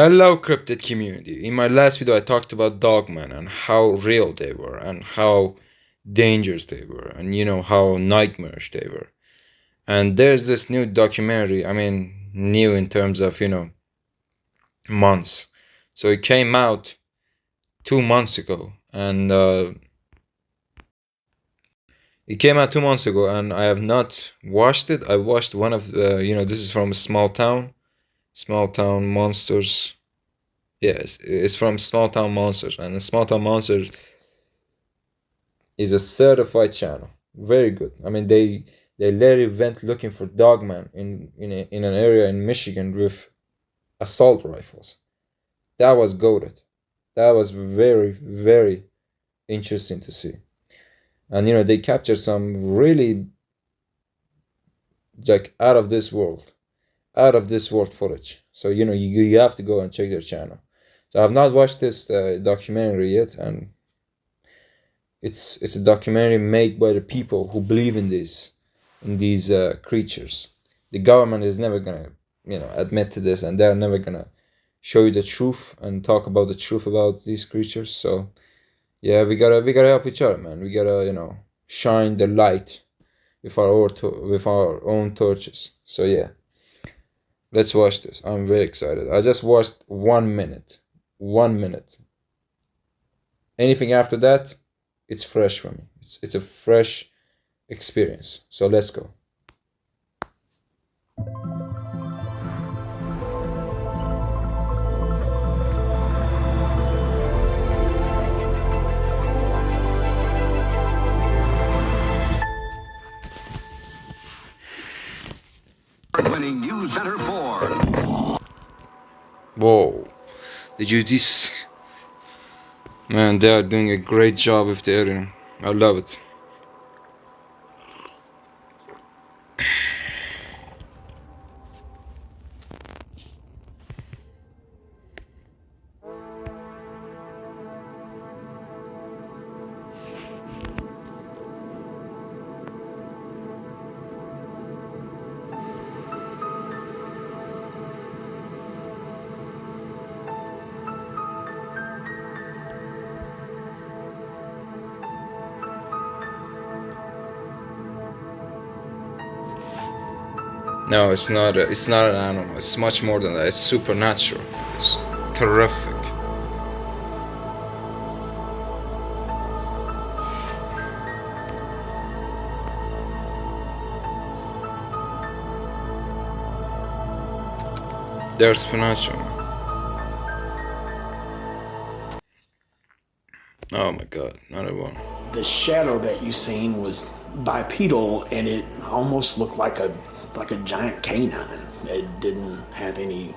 Hello, cryptid community. In my last video, I talked about Dogman and how real they were and how dangerous they were and how nightmarish they were. And there's this new documentary, new in terms of, months. So it came out 2 months ago and I have not watched it. I watched one of the, this is from a Small Town Monsters. Yes, it's from Small Town Monsters, and the Small Town Monsters is a certified channel. Very good. They literally went looking for Dogman in an area in Michigan with assault rifles. That was goated. That was very, very interesting to see. And they captured some really like out of this world footage. So you have to go and check their channel. So I've not watched this documentary yet, and it's a documentary made by the people who believe in these creatures. The government is never gonna admit to this, and they're never gonna show you the truth and talk about the truth about these creatures. So yeah, we gotta help each other, man. We gotta shine the light with our own torches. So yeah, let's watch this. I'm very excited. I just watched 1 minute. 1 minute. Anything after that, it's fresh for me. It's a fresh experience. So let's go. Winning News Center 4. Whoa. Did you this? Man, they are doing a great job with the editing. I love it. No, it's not. It's not an animal. It's much more than that. It's supernatural. It's terrific. They're supernatural. Oh my God, not at all. The shadow that you seen was bipedal, and it almost looked like a giant canine. It didn't have any,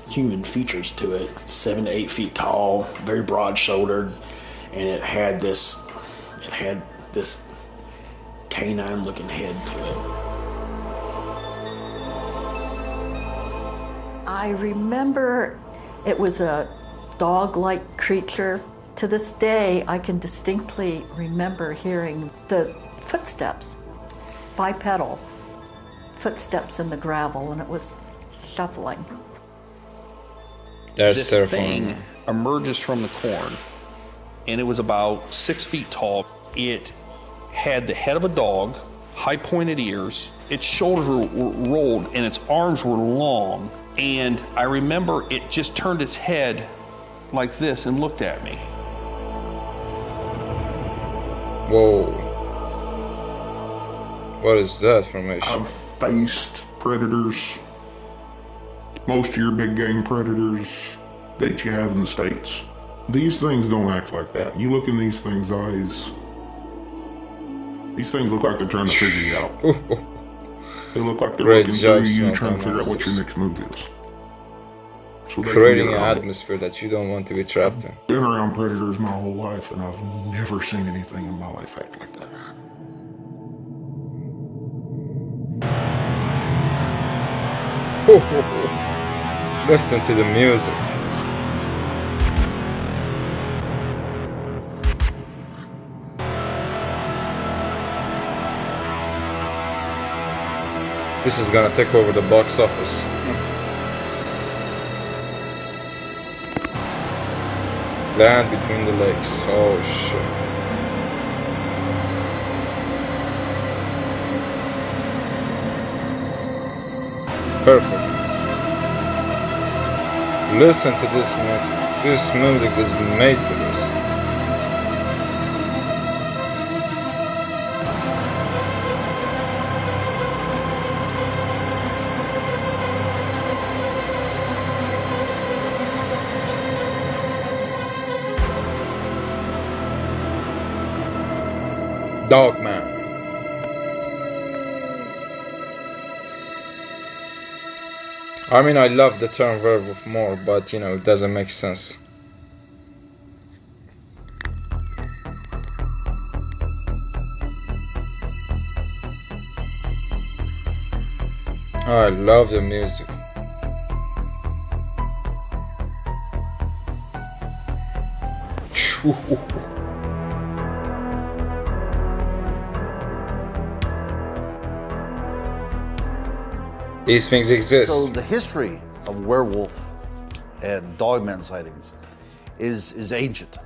human features to it. 7 to 8 feet tall, very broad-shouldered, and it had this canine-looking head to it. I remember it was a dog-like creature. To this day, I can distinctly remember hearing the footsteps, bipedal footsteps in the gravel, and it was shuffling. That's this terrifying. thing emerges from the corn, and it was about 6 feet tall. It had the head of a dog, high pointed ears, its shoulders were rolled, and its arms were long. And I remember it just turned its head like this and looked at me. Whoa. What is that formation? I've faced predators, most of your big game predators that you have in the States. These things don't act like that. You look in these things' eyes, these things look like they're trying to figure you out. They look like they're Great looking job, through you, Small trying to Town figure out what your Monsters. next move is. So they can Creating get an around it. atmosphere that you don't want to be trapped in. Been around predators my whole life, and I've never seen anything in my life act like that. Listen to the music. This is gonna take over the box office. Land between the legs. Oh shit. Perfect. Listen to this music. This music is made for this. Dogman. I mean, I love the term werewolf more, but you know, it doesn't make sense. I love the music. These things exist. So the history of werewolf and dogman sightings is ancient.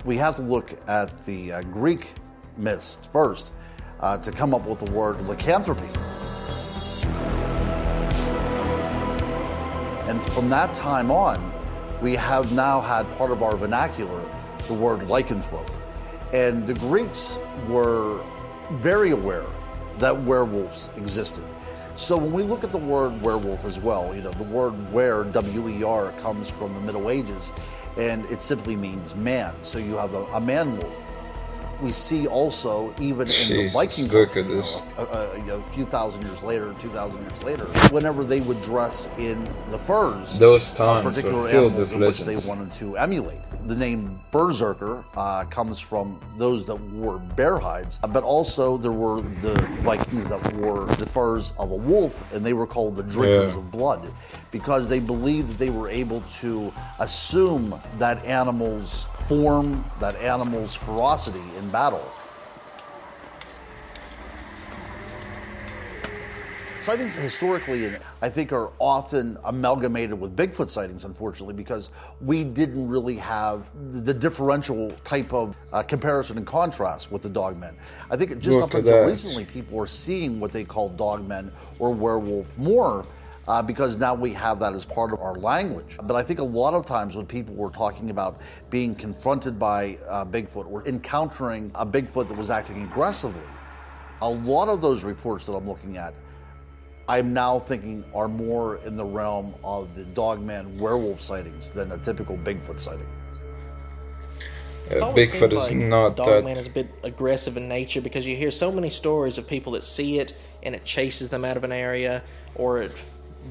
We have to look at the Greek myths first to come up with the word lycanthropy. And from that time on, we have now had part of our vernacular the word lycanthrope. And the Greeks were very aware that werewolves existed. So when we look at the word werewolf as well, you know, the word wer, W-E-R, comes from the Middle Ages, and it simply means man. So you have a man wolf. We see also, even in the Viking culture, a few thousand years later, 2,000 years later, whenever they would dress in the furs those of times particular were filled animals with in which they legends. wanted to emulate. The name berserker comes from those that wore bear hides, but also there were the Vikings that wore the furs of a wolf, and they were called the drinkers of blood, because they believed that they were able to assume that animal's form, that animal's ferocity in battle. Sightings historically, I think, are often amalgamated with Bigfoot sightings, unfortunately, because we didn't really have the differential type of comparison and contrast with the dogmen. I think just up until recently, people are seeing what they call dogmen or werewolf more because now we have that as part of our language. But I think a lot of times when people were talking about being confronted by Bigfoot or encountering a Bigfoot that was acting aggressively, a lot of those reports that I'm looking at, I'm now thinking are more in the realm of the dogman werewolf sightings than a typical Bigfoot sighting. Bigfoot is not Dogman is a bit aggressive in nature because you hear so many stories of people that see it and it chases them out of an area or it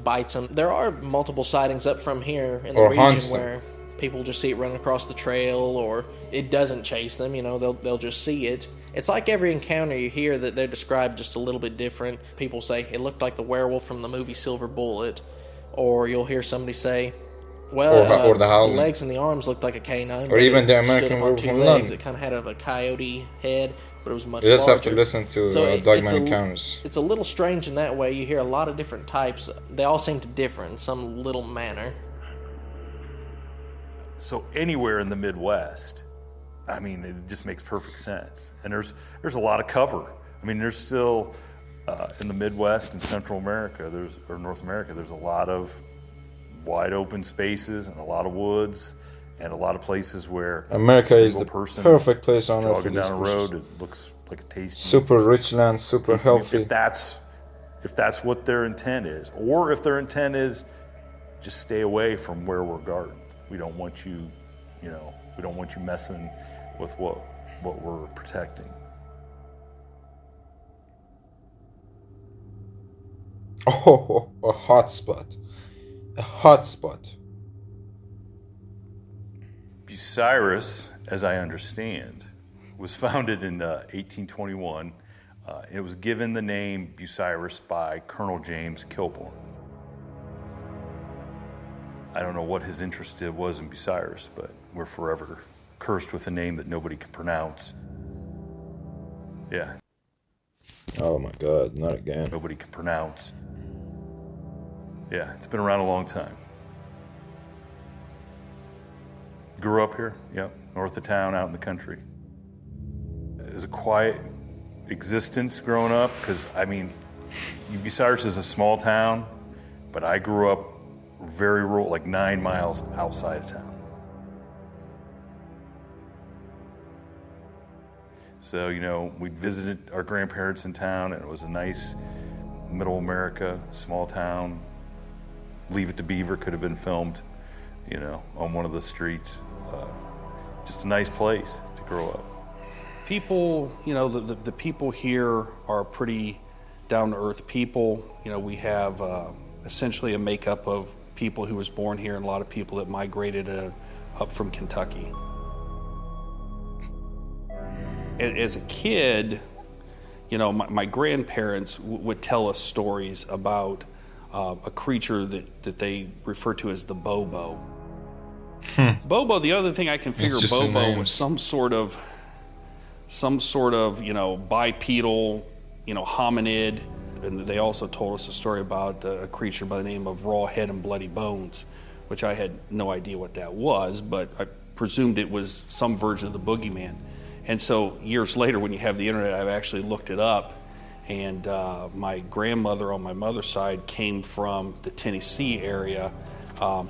bites them. There are multiple sightings up from here in the region where people just see it running across the trail, or it doesn't chase them, you know, they'll just see it. It's like every encounter you hear that they're described just a little bit different. People say, it looked like the werewolf from the movie Silver Bullet, or you'll hear somebody say, well, or the legs and the arms looked like a canine, or even the American Werewolf from London. It kind of had a coyote head, but it was much larger. You just have to listen to Dogman encounters. It's a little strange in that way. You hear a lot of different types. They all seem to differ in some little manner. So anywhere in the Midwest, I mean, it just makes perfect sense. And there's a lot of cover. I mean, there's still in the Midwest and Central America, or North America, there's a lot of wide open spaces and a lot of woods and a lot of places where America is the perfect place on earth for this down the road. It looks like a tasty, super rich land, super healthy. If that's what their intent is, or if their intent is just stay away from where we're guarded. We don't want you, we don't want you messing with what we're protecting. Oh, a hot spot. A hot spot. Bucyrus, as I understand, was founded in 1821. It was given the name Bucyrus by Colonel James Kilbourne. I don't know what his interest was in Bucyrus, but we're forever cursed with a name that nobody can pronounce. Yeah. Oh my God, not again. Nobody can pronounce. Yeah, it's been around a long time. Grew up here, yep, north of town, out in the country. It was a quiet existence growing up, because, I mean, Bucyrus is a small town, but I grew up very rural, like 9 miles outside of town. So, you know, we visited our grandparents in town, and it was a nice middle America, small town. Leave It to Beaver could have been filmed, you know, on one of the streets. Just a nice place to grow up. People, you know, the people here are pretty down-to-earth people. You know, we have essentially a makeup of people who was born here and a lot of people that migrated up from Kentucky. As a kid, you know, my grandparents would tell us stories about a creature that they refer to as the Bobo. Bobo, the other thing I can figure Bobo was some sort of, you know, bipedal, you know, hominid. And they also told us a story about a creature by the name of Raw Head and Bloody Bones, which I had no idea what that was, but I presumed it was some version of the boogeyman. And so years later, when you have the internet, I've actually looked it up. And my grandmother on my mother's side came from the Tennessee area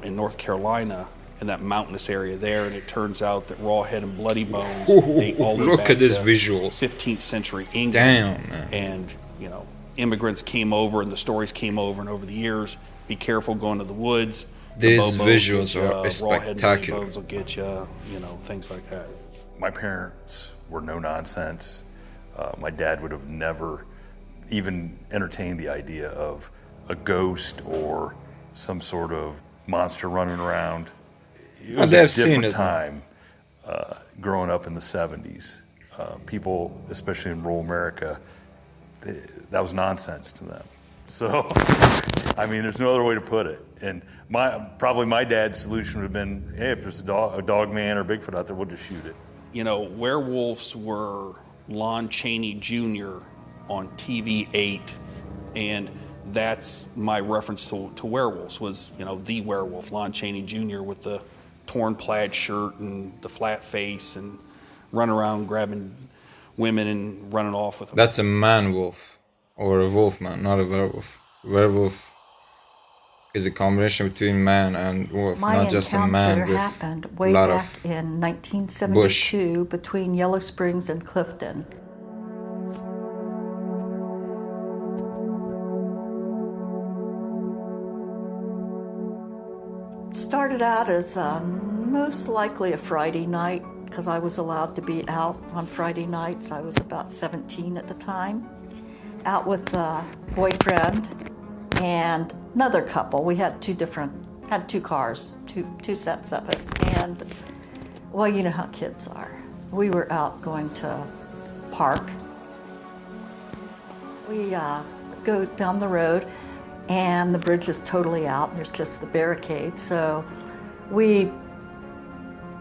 in North Carolina, in that mountainous area there. And it turns out that Raw Head and Bloody Bones date all the way back at this to visual. 15th century England. Damn, man. And, you know, immigrants came over and the stories came over, and over the years, be careful going to the woods. These the visuals are are spectacular. Bones will get you, you know, things like that. My parents were no nonsense. My dad would have never even entertained the idea of a ghost or some sort of monster running around. It was a different time growing up in the 70s. People, especially in rural America, that was nonsense to them. So, I mean, there's no other way to put it. And probably my dad's solution would have been, hey, if there's a Dogman or Bigfoot out there, we'll just shoot it. You know, Werewolves were Lon Chaney Jr. on TV 8, and that's my reference to Werewolves was, you know, the werewolf, Lon Chaney Jr. with the torn plaid shirt and the flat face and running around grabbing women and running off with them. That's a man-wolf, or a wolf man, not a werewolf. Werewolf is a combination between man and wolf, not just a man with happened way lot back of in 1972 between Yellow Springs and Clifton. Started out as most likely a Friday night, because I was allowed to be out on Friday nights. I was about 17 at the time. Out with a boyfriend and another couple. We had two cars, two sets of us. And, well, you know how kids are. We were out going to park. We go down the road, and the bridge is totally out. There's just the barricade. So we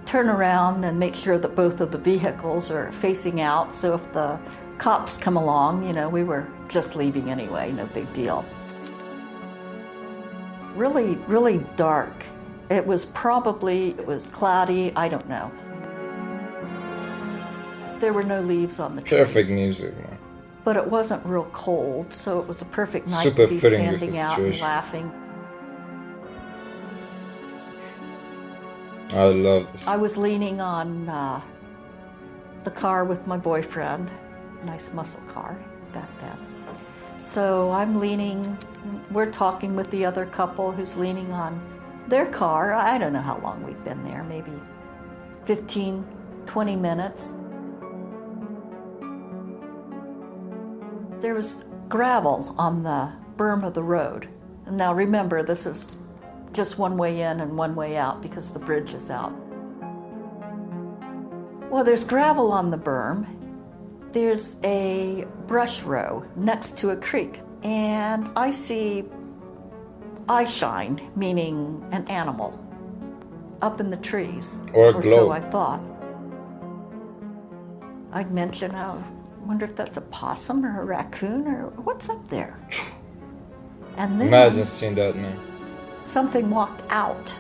turn around and make sure that both of the vehicles are facing out. So if the cops come along, you know, we were just leaving anyway, no big deal. Really, really dark. It was cloudy, I don't know. There were no leaves on the trees. Perfect music, man. But it wasn't real cold, so it was a perfect night Super to be fitting with standing the out and situation. laughing. I love this. I was leaning on the car with my boyfriend, nice muscle car back then. So I'm leaning, we're talking with the other couple who's leaning on their car. I don't know how long we'd been there, maybe 15, 20 minutes. There was gravel on the berm of the road. And now remember, this is just one way in and one way out because the bridge is out. Well, there's gravel on the berm. There's a brush row next to a creek. And I see eye shine, meaning an animal, up in the trees. Or a glow. So I thought. I'd mention, I wonder if that's a possum or a raccoon or what's up there. And then Imagine seeing that, man. something walked out,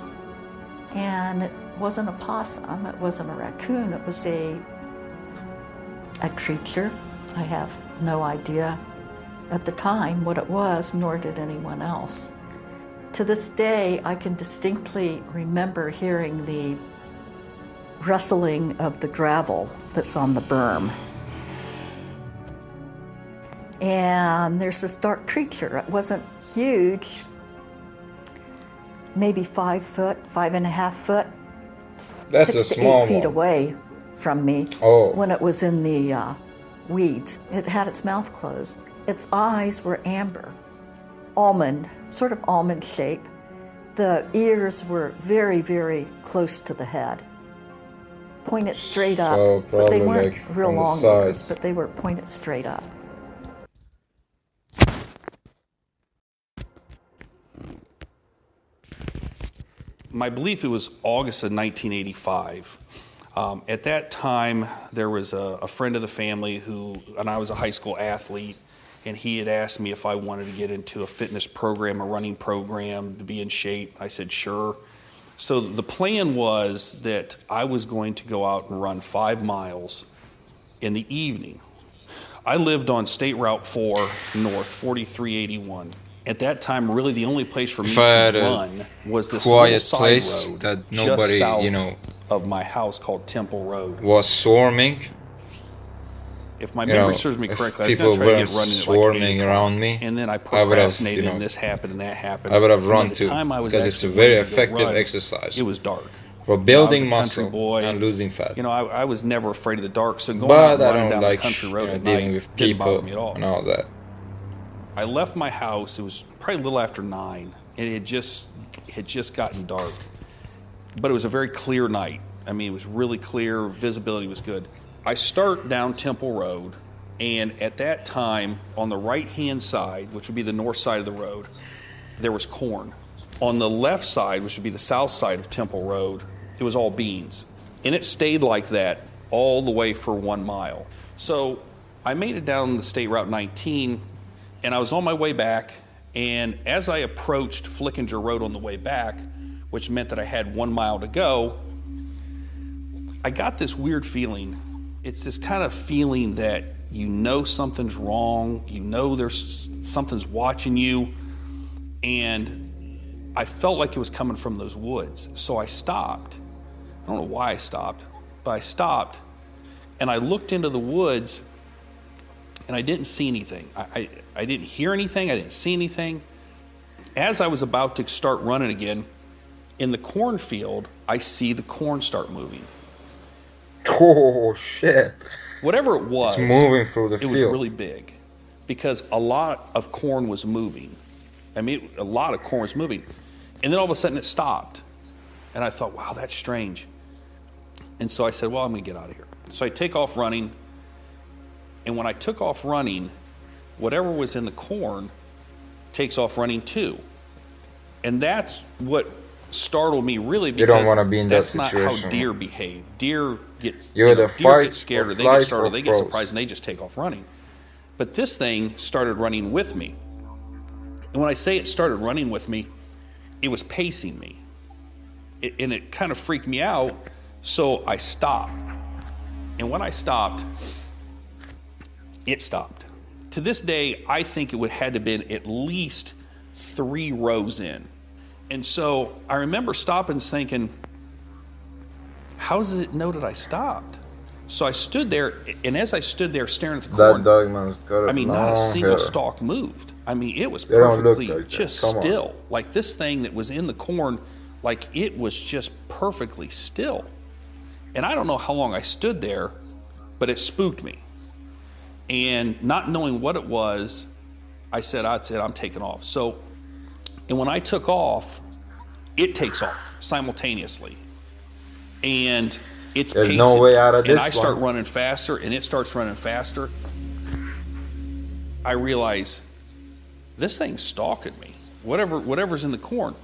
and it wasn't a possum, it wasn't a raccoon, it was a creature. I have no idea at the time what it was, nor did anyone else. To this day, I can distinctly remember hearing the rustling of the gravel that's on the berm. And there's this dark creature. It wasn't huge, maybe 5 foot, 5.5 foot. That's 6 a to small 8 feet one. away from me when it was in the weeds. It had its mouth closed. Its eyes were amber, almond, sort of almond shape. The ears were very, very close to the head. Pointed straight up, So but they probably weren't like real on the long side. ears, but they were pointed straight up. My belief it was August of 1985. At that time, there was a friend of the family and I was a high school athlete, and he had asked me if I wanted to get into a fitness program, a running program, to be in shape. I said, sure. So the plan was that I was going to go out and run 5 miles in the evening. I lived on State Route 4 North, 4381. At that time, really the only place for me to run was this little quiet side place road that just nobody, south of my house called Temple Road. was swarming. If my memory serves me correctly, I was going to try to get running at like 8 swarming o'clock, around me, and then I I would have, procrastinated, and this happened and that happened. I would have And run by the too, time I was because it's a actually very ready to go effective run, exercise it was dark. for I was building a country muscle boy, and losing fat. You know, I was never afraid of the dark, so going out But and I running don't down like the country road at dealing night with didn't bother people me at all. and all that. I left my house, it was probably a little after 9, and it had just gotten dark. But it was a very clear night. I mean, it was really clear, visibility was good. I start down Temple Road, and at that time, on the right-hand side, which would be the north side of the road, there was corn. On the left side, which would be the south side of Temple Road, it was all beans. And it stayed like that all the way for 1 mile. So I made it down the State Route 19, and I was on my way back, and as I approached Flickinger Road on the way back, which meant that I had 1 mile to go, I got this weird feeling. It's this kind of feeling that you know something's wrong, you know something's watching you, and I felt like it was coming from those woods. So I stopped. I don't know why I stopped, but I stopped, and I looked into the woods, and I didn't see anything. I didn't hear anything, I didn't see anything. As I was about to start running again, in the cornfield, I see the corn start moving. Oh shit! Whatever it was, It's moving through the it field. was really big, because a lot of corn was moving. I mean, a lot of corn was moving. And then all of a sudden it stopped. And I thought, wow, that's strange. And so I said, well, I'm going to get out of here. So I take off running. And when I took off running, whatever was in the corn takes off running too. And that's what startled me really, because You don't want to be in that that's not how situation. deer behave. Deer get, You're deer the fight get scared, or or they flight get startled, or they get froze. surprised, and they just take off running. But this thing started running with me. And when I say it started running with me, it was pacing me. And it kind of freaked me out, so I stopped. And when I stopped, it stopped. To this day, I think it would had to have been at least 3 rows in. And so I remember stopping and thinking, how does it know that I stopped? So I stood there, and as I stood there staring at the corn, That Dogman's got a I mean, not a long single hair. stalk moved. I mean, it was They don't look perfectly like that. just Come on. still. Like this thing that was in the corn, like it was just perfectly still. And I don't know how long I stood there, but it spooked me. And not knowing what it was, I said, I'm taking off. So, and when I took off, it takes off simultaneously. And it's There's pacing. no way out of And this I start one. running faster, and it starts running faster. I realize this thing's stalking me. Whatever's in the corn.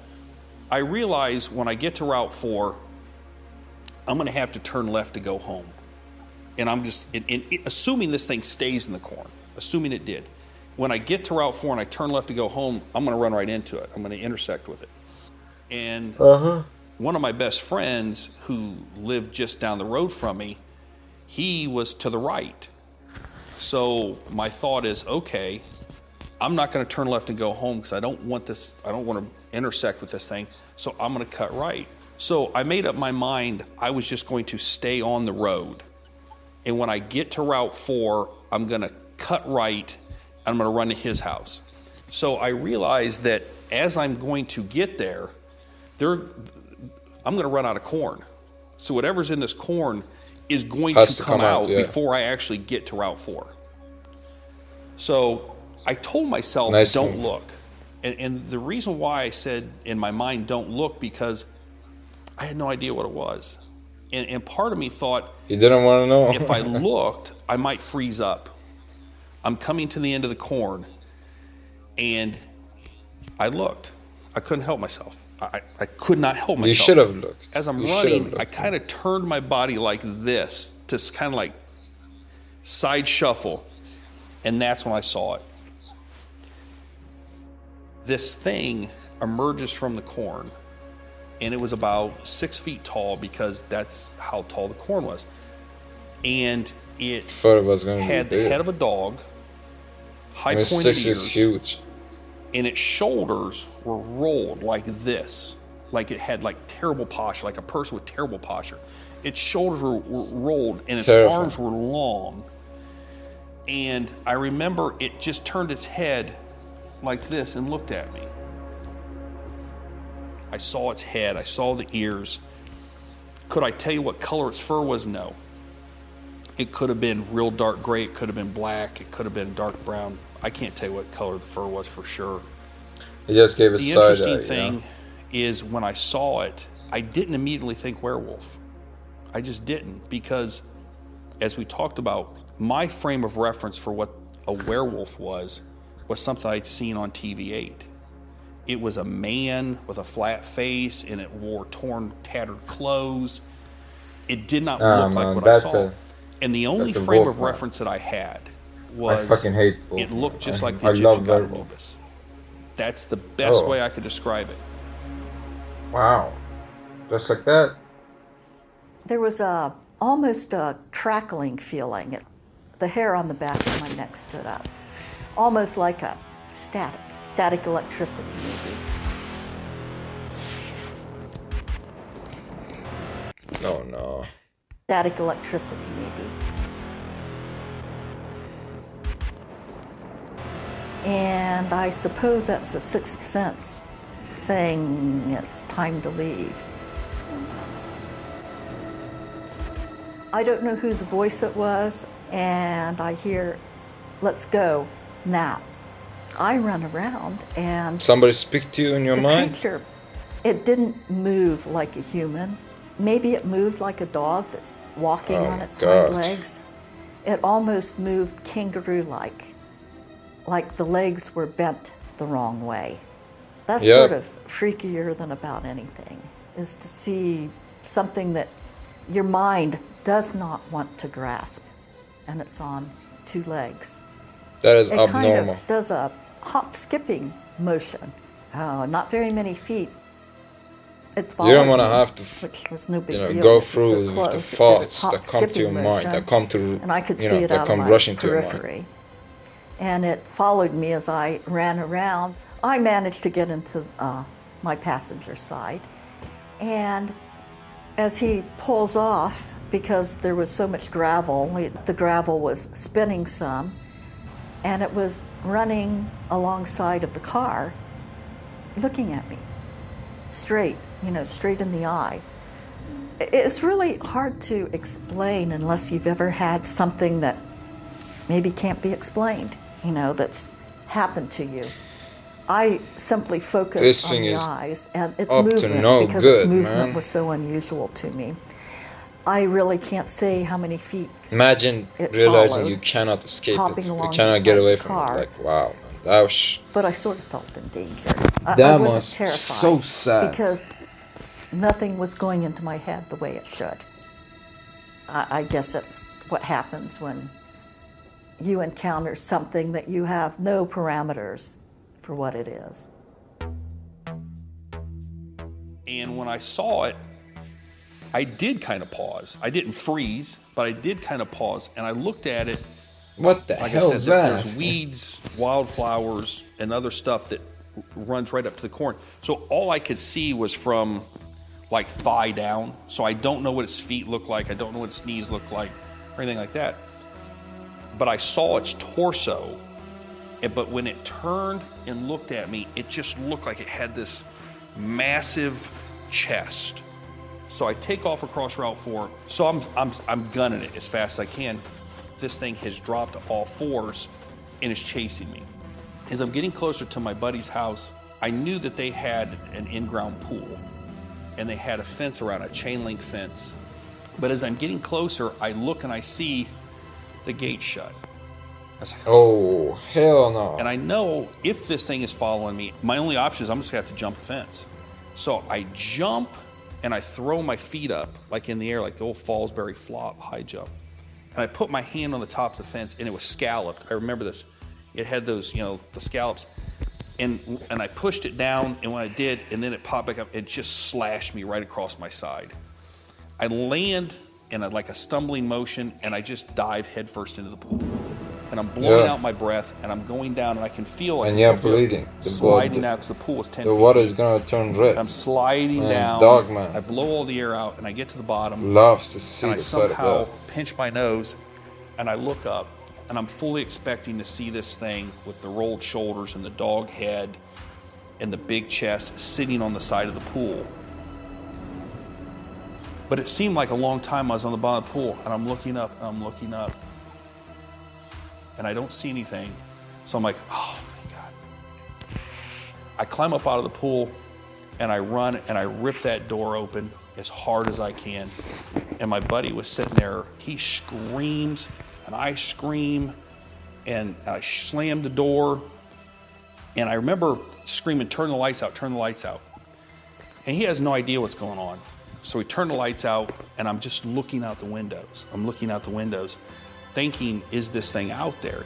I realize when I get to Route 4, I'm going to have to turn left to go home. And I'm just, assuming this thing stays in the corn, assuming it did. When I get to Route 4 and I turn left to go home, I'm going to run right into it. I'm going to intersect with it. And one of my best friends who lived just down the road from me, he was to the right. So my thought is, okay, I'm not going to turn left and go home because I don't want to intersect with this thing. So I'm going to cut right. So I made up my mind I was just going to stay on the road. And when I get to Route 4, I'm going to cut right and I'm going to run to his house. So I realized that as I'm going to get there, I'm going to run out of corn. So whatever's in this corn is going to come out before I actually get to Route 4. So I told myself, don't look. And the reason why I said in my mind, don't look, because I had no idea what it was. And part of me thought, you didn't want to know. If I looked, I might freeze up. I'm coming to the end of the corn. And I looked. I couldn't help myself. I could not help myself. You should have looked. As I'm running, I kind of turned my body like this to kind of like side shuffle. And that's when I saw it. This thing emerges from the corn. And it was about 6 feet tall because that's how tall the corn was. And it had the head of a dog, high pointed ears, huge. And its shoulders were rolled like this, like it had like terrible posture, like a person with terrible posture. Its shoulders were rolled and its arms were long. And I remember it just turned its head like this and looked at me. I saw its head, I saw the ears. Could I tell you what color its fur was? No. It could have been real dark gray, it could have been black, it could have been dark brown. I can't tell you what color the fur was for sure. It just gave a The side interesting thing is when I saw it, I didn't immediately think werewolf. I just didn't, because as we talked about, my frame of reference for what a werewolf was something I'd seen on TV8. It was a man with a flat face and it wore torn, tattered clothes. It did not look like what I saw. And the only frame of reference that I had was, I fucking hate it looked just like the Egyptian god Anubis. That's the best way I could describe it. Wow. Just like that? There was almost a crackling feeling. The hair on the back of my neck stood up. Almost like a static electricity maybe. Oh no. Static electricity maybe. And I suppose that's a sixth sense saying it's time to leave. I don't know whose voice it was, and I hear, "Let's go now." I run around and... Somebody speak to you in your mind? The creature, it didn't move like a human. Maybe it moved like a dog that's walking on its hind legs. It almost moved kangaroo-like. Like the legs were bent the wrong way. That's sort of freakier than about anything, is to see something that your mind does not want to grasp, and it's on two legs. That is it abnormal. Kind of does a hop-skipping motion. Not very many feet. It you don't want to have to, which was no big deal. go through so the thoughts that come to your mind, that come to, and I could see it out of my periphery. And it followed me as I ran around. I managed to get into my passenger side. And as he pulls off, because there was so much gravel, the gravel was spinning some, and it was running alongside of the car, looking at me, straight in the eye. It's really hard to explain unless you've ever had something that maybe can't be explained, that's happened to you. I simply focused on the eyes and its movement because its movement was so unusual to me. I really can't say how many feet. Imagine realizing you cannot escape it. You cannot get away from it. Like, wow, man. That was... But I sort of felt in danger. I wasn't terrified. So sad. Because nothing was going into my head the way it should. I guess that's what happens when you encounter something that you have no parameters for what it is. And when I saw it, I did kind of pause. I didn't freeze, but I did kind of pause. And I looked at it. What the like hell I is said, that? There's weeds, wildflowers, and other stuff that runs right up to the corn. So all I could see was from like thigh down. So I don't know what its feet look like. I don't know what its knees look like or anything like that. But I saw its torso. But when it turned and looked at me, it just looked like it had this massive chest. So I take off across Route 4. So I'm gunning it as fast as I can. This thing has dropped to all fours and is chasing me. As I'm getting closer to my buddy's house, I knew that they had an in-ground pool and they had a fence around, a chain link fence. But as I'm getting closer, I look and I see the gate shut. I was like, oh, hell no. And I know if this thing is following me, my only option is I'm just gonna have to jump the fence. So I jump and I throw my feet up, like in the air, like the old Fallsbury flop, high jump. And I put my hand on the top of the fence and it was scalloped. I remember this. It had those, you know, the scallops. And I pushed it down, and when I did, and then it popped back up, it just slashed me right across my side. I land in like a stumbling motion, and I just dive headfirst into the pool. And I'm blowing out my breath, and I'm going down, and I can feel like and you're bleeding. Sliding down because the pool was 10 feet. The water is gonna turn red. I'm sliding down. Dogman. I blow all the air out, and I get to the bottom. Loves to see and the I side of somehow that. pinch my nose, and I look up, and I'm fully expecting to see this thing with the rolled shoulders and the dog head and the big chest sitting on the side of the pool. But it seemed like a long time I was on the bottom of the pool, and I'm looking up, and I'm looking up, and I don't see anything. So I'm like, oh, thank God. I climb up out of the pool, and I run, and I rip that door open as hard as I can. And my buddy was sitting there. He screams, and I scream, and I slam the door. And I remember screaming, turn the lights out, turn the lights out. And he has no idea what's going on. So we turn the lights out, and I'm just looking out the windows. I'm looking out the windows, thinking, is this thing out there?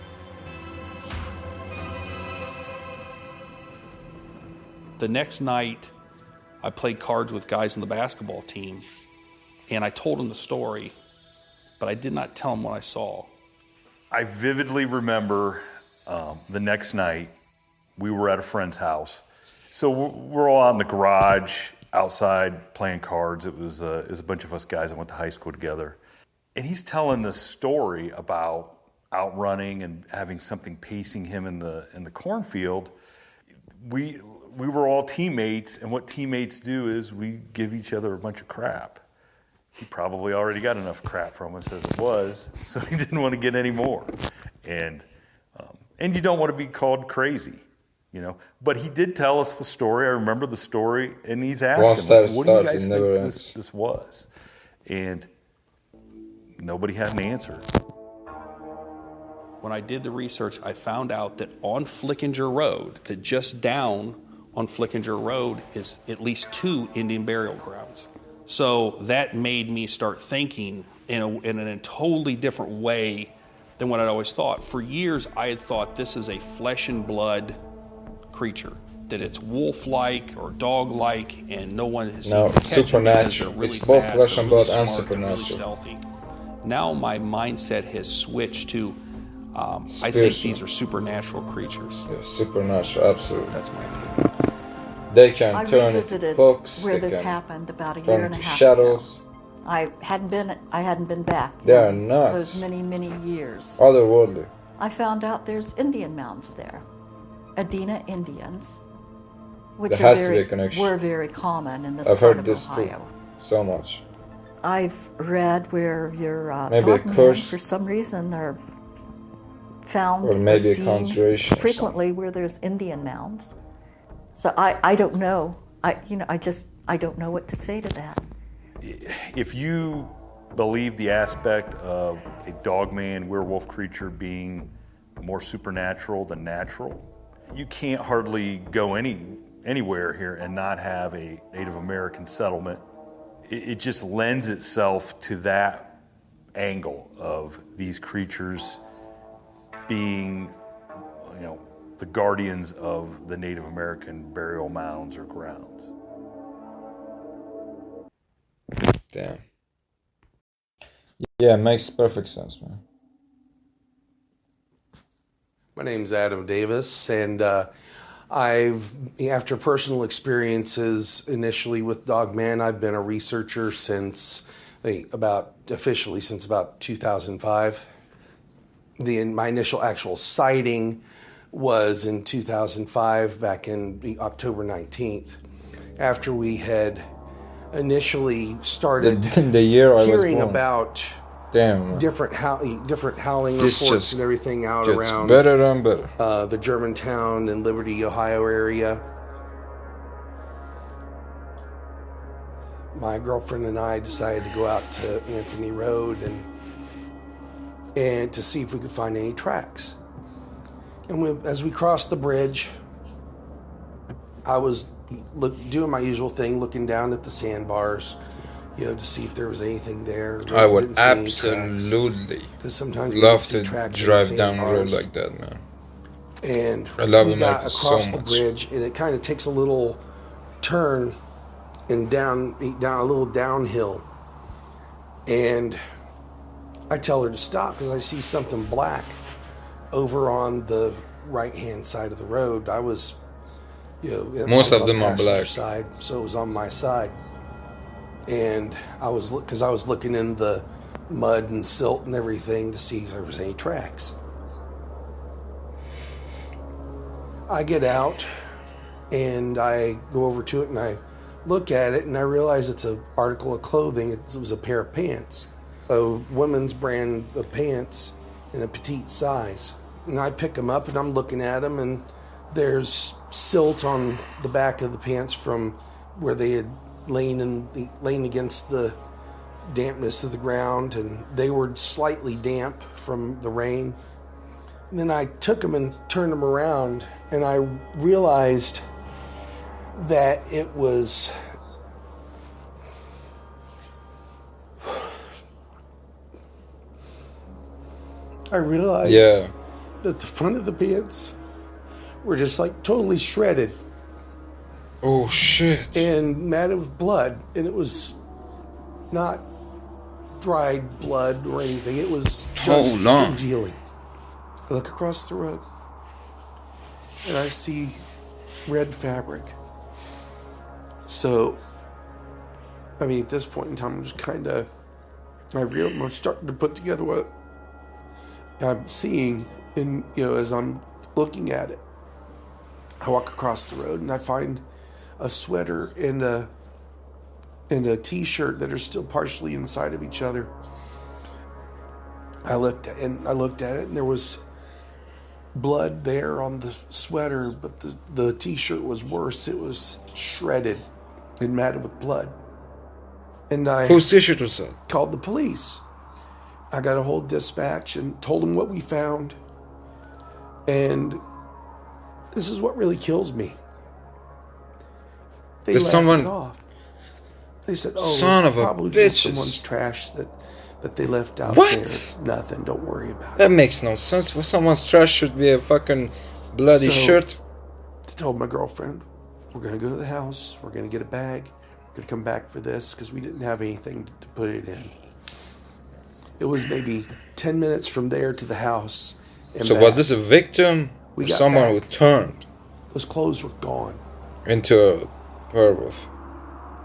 The next night, I played cards with guys on the basketball team, and I told them the story, but I did not tell them what I saw. I vividly remember the next night, we were at a friend's house. So we're all out in the garage, outside playing cards. It was a bunch of us guys that went to high school together. And he's telling this story about outrunning and having something pacing him in the cornfield. We were all teammates, and what teammates do is we give each other a bunch of crap. He probably already got enough crap from us as it was, so he didn't want to get any more. And you don't want to be called crazy, you know. But he did tell us the story. I remember the story, and he's asking, what do you guys think this was? And nobody had an answer. When I did the research, I found out that on Flickinger Road, that just down on Flickinger Road is at least 2 Indian burial grounds. So that made me start thinking in a totally different way than what I'd always thought. For years, I had thought this is a flesh and blood creature, that it's wolf-like or dog-like, and no one has seen it's supernatural. Really it's both fast, flesh and blood really and smart, supernatural. really stealthy. Now my mindset has switched to I think these are supernatural creatures. Yeah, supernatural, absolutely. That's my opinion. They can I turn revisited into folks. where they this can happened about a turn year and a into half shadows. ago. I hadn't been back. They are in nuts. Those many years. Otherworldly. I found out there's Indian mounds there, Adena Indians, which There has to be a connection. were very common in this I've part heard of this Ohio. too, so much. I've read where your Maybe a Dogman, curse. for some reason, are found Or maybe a seen conjuration or frequently where there's Indian mounds. So I don't know. I don't know what to say to that. If you believe the aspect of a dogman werewolf creature being more supernatural than natural, you can't hardly go anywhere here and not have a Native American settlement. It just lends itself to that angle of these creatures being, you know, the guardians of the Native American burial mounds or grounds. Damn. Yeah, makes perfect sense, man. My name's Adam Davis, and after personal experiences initially with Dogman, I've been a researcher since officially since about 2005. My initial actual sighting was in 2005, back in October 19th, after we had initially started the year I hearing was born. about different howling reports and everything out around better and better. The Germantown and Liberty, Ohio area. My girlfriend and I decided to go out to Anthony Road and to see if we could find any tracks. And as we crossed the bridge, I was doing my usual thing, looking down at the sandbars, to see if there was anything there. I would absolutely love to drive down a road like that, man. And I love we it got like across so the much. bridge, and it kind of takes a little turn and down a little downhill. And I tell her to stop because I see something black over on the right-hand side of the road. I was, most of them the are black side, so it was on my side. And I was looking in the mud and silt and everything to see if there was any tracks. I get out and I go over to it and I look at it and I realize it's an article of clothing. It was a pair of pants, a women's brand of pants in a petite size. And I pick them up and I'm looking at them, and there's silt on the back of the pants from where they had lain against the dampness of the ground, and they were slightly damp from the rain. And then I took them and turned them around, and I realized that it was that the front of the pants were just like totally shredded. Oh shit. And matted with blood, and it was not dried blood or anything. It was just congealing. I look across the road and I see red fabric. So, I mean, at this point in time, I'm just kind of, I'm starting to put together what I'm seeing, and as I'm looking at it, I walk across the road and I find a sweater and a t-shirt that are still partially inside of each other. I looked at it, and there was blood there on the sweater, but the t-shirt was worse. It was shredded and matted with blood. And I whose t-shirt was that? Called the police. I got a hold of dispatch and told them what we found. And this is what really kills me. They laughed it off. They said, "Oh, son it's of a probably just bitches. someone's trash that they left out What? there. It's nothing. Don't worry about That it." makes no sense. Someone's trash should be a fucking bloody shirt. I told my girlfriend, "We're gonna go to the house. We're gonna get a bag. We're gonna come back for this," because we didn't have anything to put it in. It was maybe 10 minutes from there to the house. And So back. was this a victim or got someone back. who turned Those clothes were gone. into a werewolf?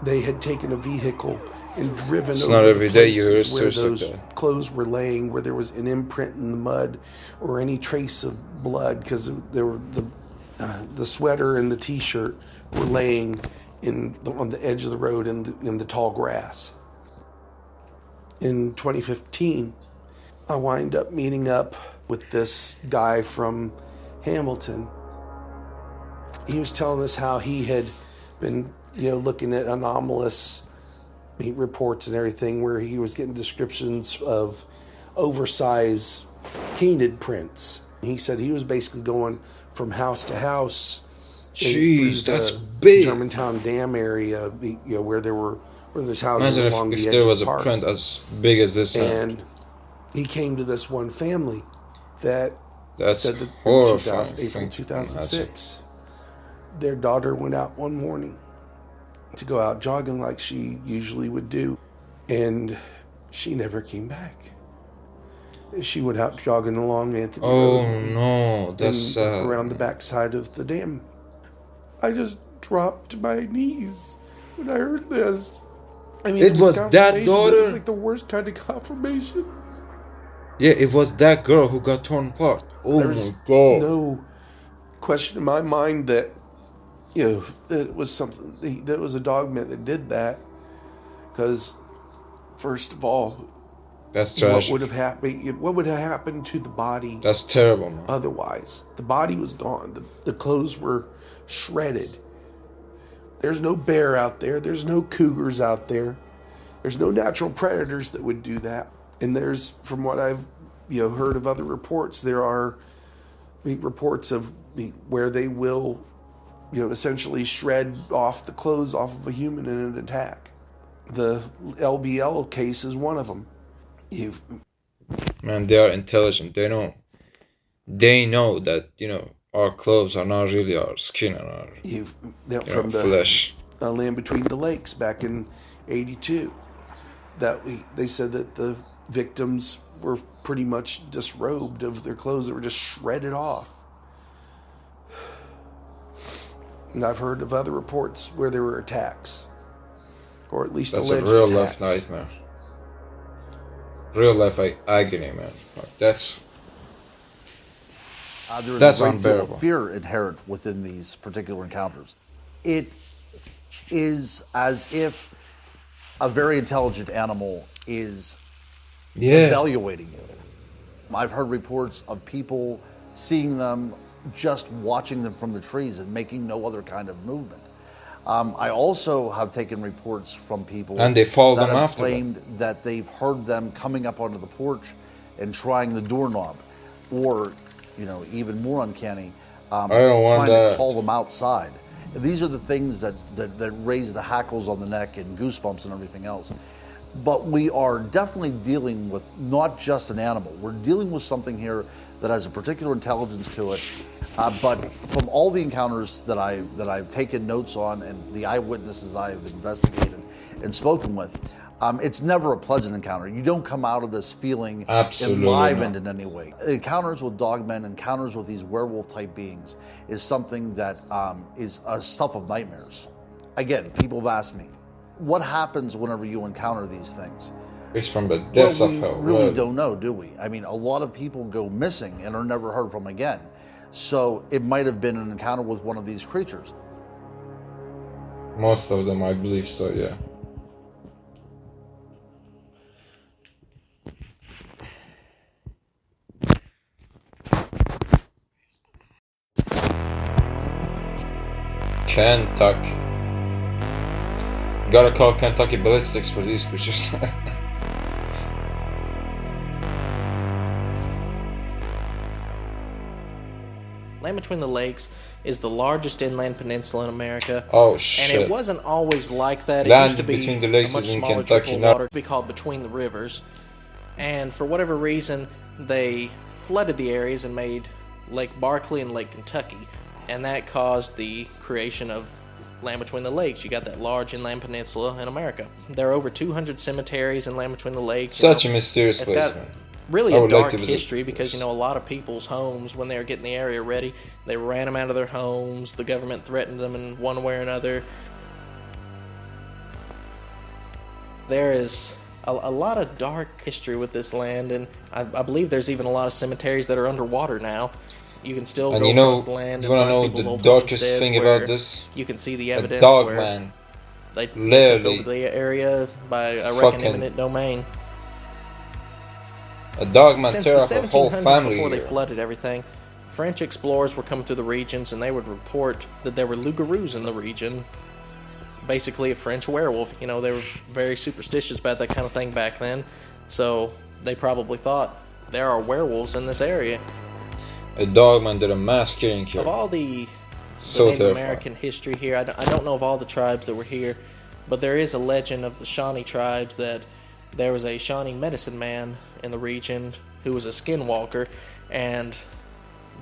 They had taken a vehicle and driven It's over not the every day you hear places where stories like those that. clothes were laying, where there was an imprint in the mud or any trace of blood, because there were the sweater and the t-shirt were laying on the edge of the road in the tall grass. In 2015, I wind up meeting up with this guy from Hamilton. He was telling us how he had been, looking at anomalous reports and everything, where he was getting descriptions of oversized canid prints. He said he was basically going from house to house. Jeez, through that's the big. Germantown Dam area, where there's houses Imagine along if the edge there of was the a park. print as big as this. And he came to this one family that That's said that horrifying. in April 2006, their daughter went out one morning to go out jogging like she usually would do. And she never came back. She went out jogging along Anthony Oh Road no, that's and around the backside of the dam. I just dropped to my knees when I heard this. I mean, It was that confirmation, but daughter? It was like the worst kind of confirmation. Yeah, it was that girl who got torn apart. Oh There's my god. no question in my mind that, that it was something, that it was a Dogman that did that. Because, first of all, That's tragic. What would have happened to the body? That's terrible, man. Otherwise, the body was gone. The clothes were shredded. There's no bear out there. There's no cougars out there. There's no natural predators that would do that. And there's, from what I've heard of other reports, there are reports of where they will essentially shred off the clothes off of a human in an attack. The LBL case is one of them. Man, they are intelligent. They know that our clothes are not really our skin and our from the flesh. Land Between the Lakes back in '82, they said that the victims were pretty much disrobed of their clothes that were just shredded off. And I've heard of other reports where there were attacks, or at least that's alleged a real attacks. life nightmare. Real life agony, man. That's There's a great deal unbearable. of fear inherent within these particular encounters. It is as if a very intelligent animal is evaluating you. I've heard reports of people seeing them, just watching them from the trees and making no other kind of movement. I also have taken reports from people And they follow that them have after them. claimed that they've heard them coming up onto the porch and trying the doorknob, or even more uncanny, I don't want trying that. to call them outside. These are the things that raise the hackles on the neck and goosebumps and everything else. But we are definitely dealing with not just an animal. We're dealing with something here that has a particular intelligence to it. But from all the encounters that I've taken notes on and the eyewitnesses I've investigated and spoken with, it's never a pleasant encounter. You don't come out of this feeling Absolutely enlivened not. in any way. Encounters with dogmen, encounters with these werewolf-type beings is something that is a stuff of nightmares. Again, people have asked me, what happens whenever you encounter these things? It's from the depths of We hell. really don't know, do we? I mean, a lot of people go missing and are never heard from again. So it might have been an encounter with one of these creatures. Most of them, I believe so, yeah. Kentucky. Gotta call Kentucky ballistics for these creatures. Land Between the Lakes is the largest inland peninsula in America. Oh shit. And it wasn't always like that. It Land used to be Between the Lakes a much is in smaller Kentucky, trickle of not- water. It would be called Between the Rivers. And for whatever reason, they flooded the areas and made Lake Barkley and Lake Kentucky. And that caused the creation of Land Between the Lakes. You got that large inland peninsula in America. There are over 200 cemeteries in Land Between the Lakes. Such a mysterious It's place, got man. really I a would like dark to visit history this because, place. a lot of people's homes, when they were getting the area ready, they ran them out of their homes. The government threatened them in one way or another. There is a lot of dark history with this land, and I believe there's even a lot of cemeteries that are underwater now. You can still And go you know, across the land you and wanna find know people's the old darkest homesteads thing where about this? you can see the A evidence dog where man they took literally over the area by, I reckon, fucking- eminent domain. A dogman Since tear the off a whole 1700s, family before they here. flooded everything, French explorers were coming through the regions, and they would report that there were loup-garous in the region. Basically, a French werewolf. They were very superstitious about that kind of thing back then, so they probably thought there are werewolves in this area. A dogman did a mass killing here. Of all the So Native terrifying. American history here, I don't know of all the tribes that were here, but there is a legend of the Shawnee tribes that there was a Shawnee medicine man in the region who was a skinwalker, and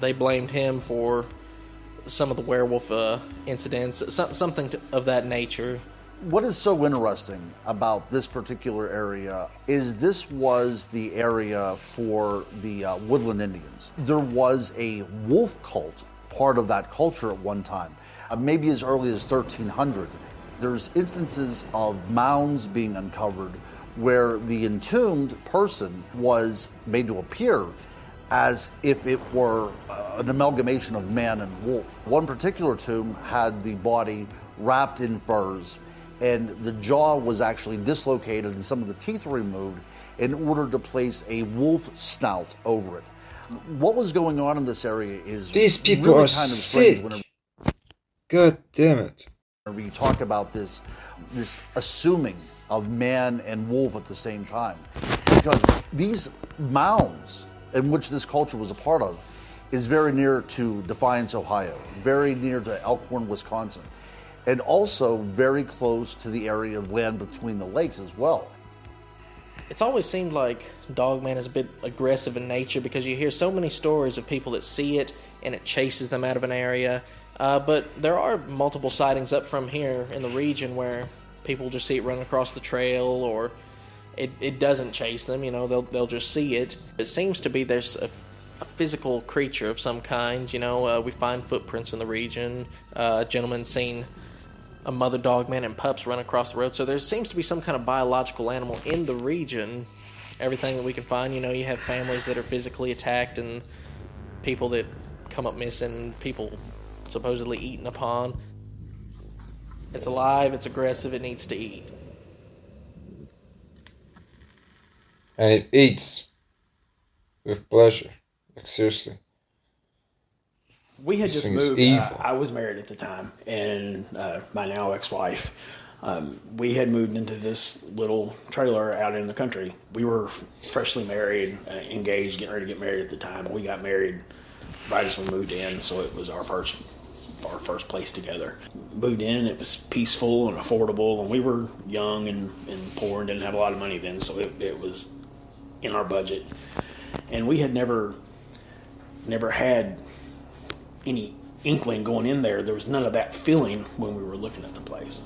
they blamed him for some of the werewolf incidents, something of that nature. What is so interesting about this particular area is this was the area for the woodland Indians. There was a wolf cult, part of that culture at one time, maybe as early as 1300. There's instances of mounds being uncovered where the entombed person was made to appear as if it were an amalgamation of man and wolf. One particular tomb had the body wrapped in furs, and the jaw was actually dislocated and some of the teeth were removed in order to place a wolf snout over it. What was going on in this area is these people really are kind of sick. strange. God damn it. Whenever you talk about this assuming of man and wolf at the same time, because these mounds in which this culture was a part of is very near to Defiance, Ohio, very near to Elkhorn, Wisconsin, and also very close to the area of land between the lakes as well. It's always seemed like Dogman is a bit aggressive in nature because you hear so many stories of people that see it and it chases them out of an area. But there are multiple sightings up from here in the region where people just see it running across the trail, or it doesn't chase them, you know, they'll just see it. It seems to be there's a physical creature of some kind, you know. We find footprints in the region. A gentleman seen a mother dogman and pups run across the road. So there seems to be some kind of biological animal in the region. Everything that we can find, you know, you have families that are physically attacked and people that come up missing, people supposedly eaten upon. It's alive, it's aggressive, it needs to eat. And it eats with pleasure. Like, seriously. We had This just thing is moved. evil. I was married at the time, and my now ex-wife. We had moved into this little trailer out in the country. We were freshly married, engaged, getting ready to get married at the time. We got married right as we moved in, so it was our first place together. Moved in, it was peaceful and affordable, and we were young and poor and didn't have a lot of money then, so it was in our budget. And we had never had any inkling going in there. There was none of that feeling when we were looking at the place.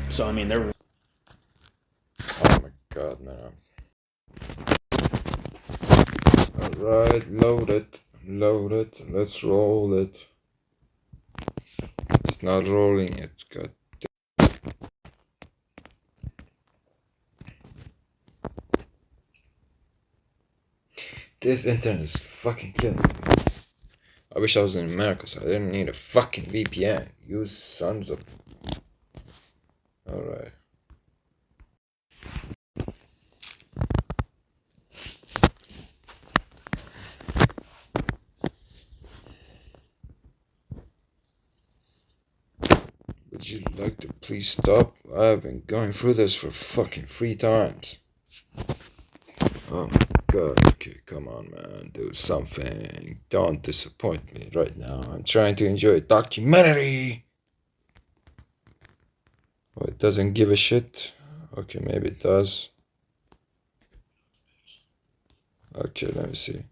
So, I mean, there was... Oh my god, man. Alright, load it, let's roll it. It's not rolling yet, god damn. This internet is fucking killing me. I wish I was in America so I didn't need a fucking VPN. You sons of... Alright. Would you like to please stop? I've been going through this for fucking 3 times. Oh my god, okay, come on man, do something. Don't disappoint me right now. I'm trying to enjoy a documentary. Oh, it doesn't give a shit. Okay, maybe it does. Okay, let me see.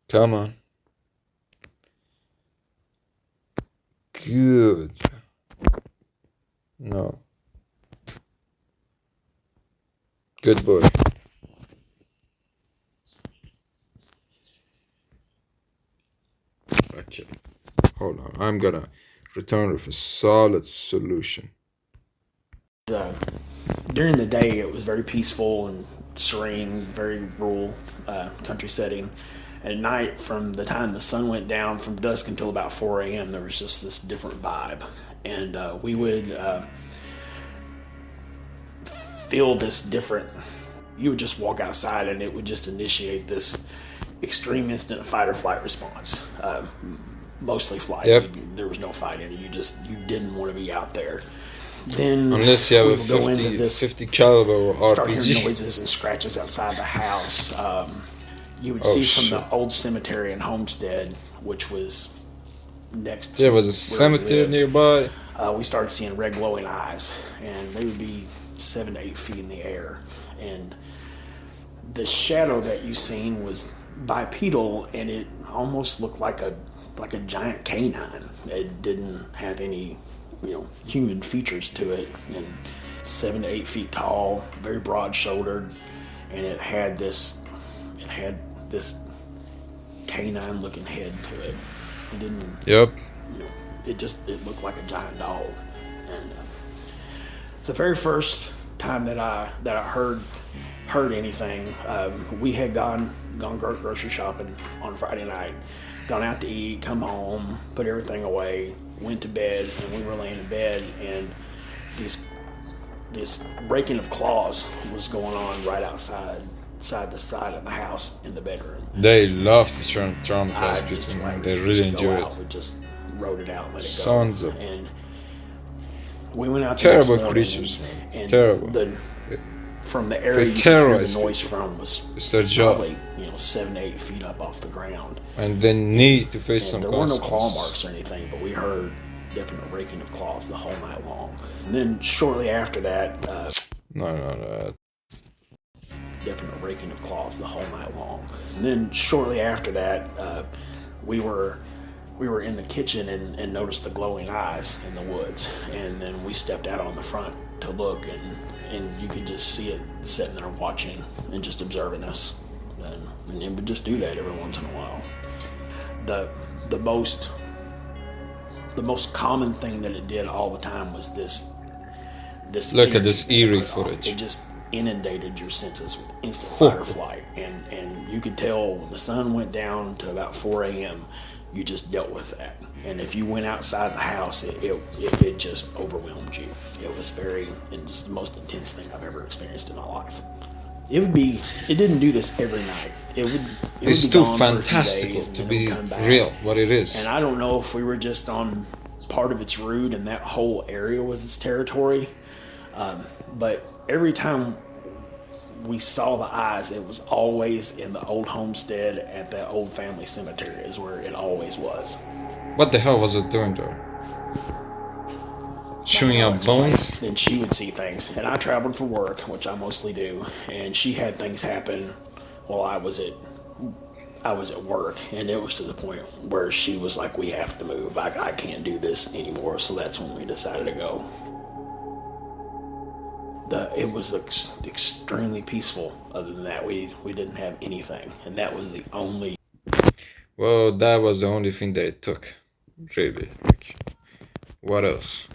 Come on. Good. No. Good boy. Okay. Hold on. I'm gonna return with a solid solution. During the day, it was very peaceful and serene, very rural country setting. At night, from the time the sun went down, from dusk until about 4 a.m., there was just this different vibe. And we would feel this different... You would just walk outside and it would just initiate this extreme instant fight or flight response. Mostly flight. Yep. There was no fight in it. You didn't want to be out there. Then unless you have a go into 50 caliber or RPG. Start hearing noises and scratches outside the house. You would see from the old cemetery in Homestead, which was next to there was a cemetery nearby. We started seeing red glowing eyes, and they would be 7 to 8 feet in the air. And the shadow that you seen was bipedal, and it almost looked like a a giant canine. It didn't have any, human features to it, and 7 to 8 feet tall, very broad-shouldered, and it had this canine-looking head to it. It didn't. Yep. It looked like a giant dog, and it's the very first time that I heard anything. We had gone grocery shopping on Friday night, gone out to eat, come home, put everything away, went to bed, and we were laying in bed, and this breaking of claws was going on right outside the side of the house in the bedroom. They love to traumatize people, man. They really enjoy it. We just wrote it out and let it go. Sons of and we went out terrible creatures, man. And terrible. From the area you could hear the noise from was probably 7 to 8 feet up off the ground. And they need to face some consequences. There were no claw consequences. marks or anything, but we heard definite raking of claws the whole night long. And then shortly after that, definite raking of claws the whole night long. And then shortly after that, we were in the kitchen and noticed the glowing eyes in the woods. And then we stepped out on the front to look, and you could just see it sitting there watching and just observing us. And it would just do that every once in a while. The most common thing that it did all the time was this Look at this eerie footage. It just inundated your senses with instant fight or flight, and you could tell when the sun went down to about 4 a.m. you just dealt with that. And if you went outside the house, it just overwhelmed you. It's the most intense thing I've ever experienced in my life. It didn't do this every night. It's be too gone for a few fantastical days, and to then be it would come back. real, what it is. And I don't know if we were just on part of its route and that whole area was its territory. But every time we saw the eyes, it was always in the old homestead at the old family cemetery is where it always was. What the hell was it doing there? Chewing up bones? Then she would see things. And I traveled for work, which I mostly do, and she had things happen while I was at work, and it was to the point where she was like, we have to move. I can't do this anymore. So that's when we decided to go. It was extremely peaceful. Other than that, we didn't have anything, and that was the only. Well, that was the only thing that it took, really. Like, what else?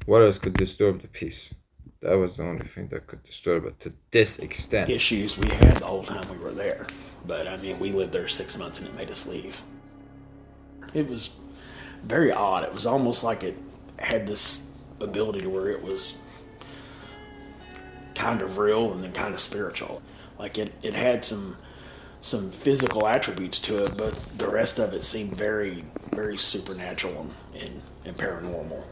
What else could disturb the peace? That was the only thing that could disturb it to this extent. Issues we had the whole time we were there, but I mean, we lived there 6 months, and it made us leave. It was very odd. It was almost like it had this ability to where it was kind of real and then kind of spiritual. Like it had some physical attributes to it, but the rest of it seemed very, very supernatural and paranormal.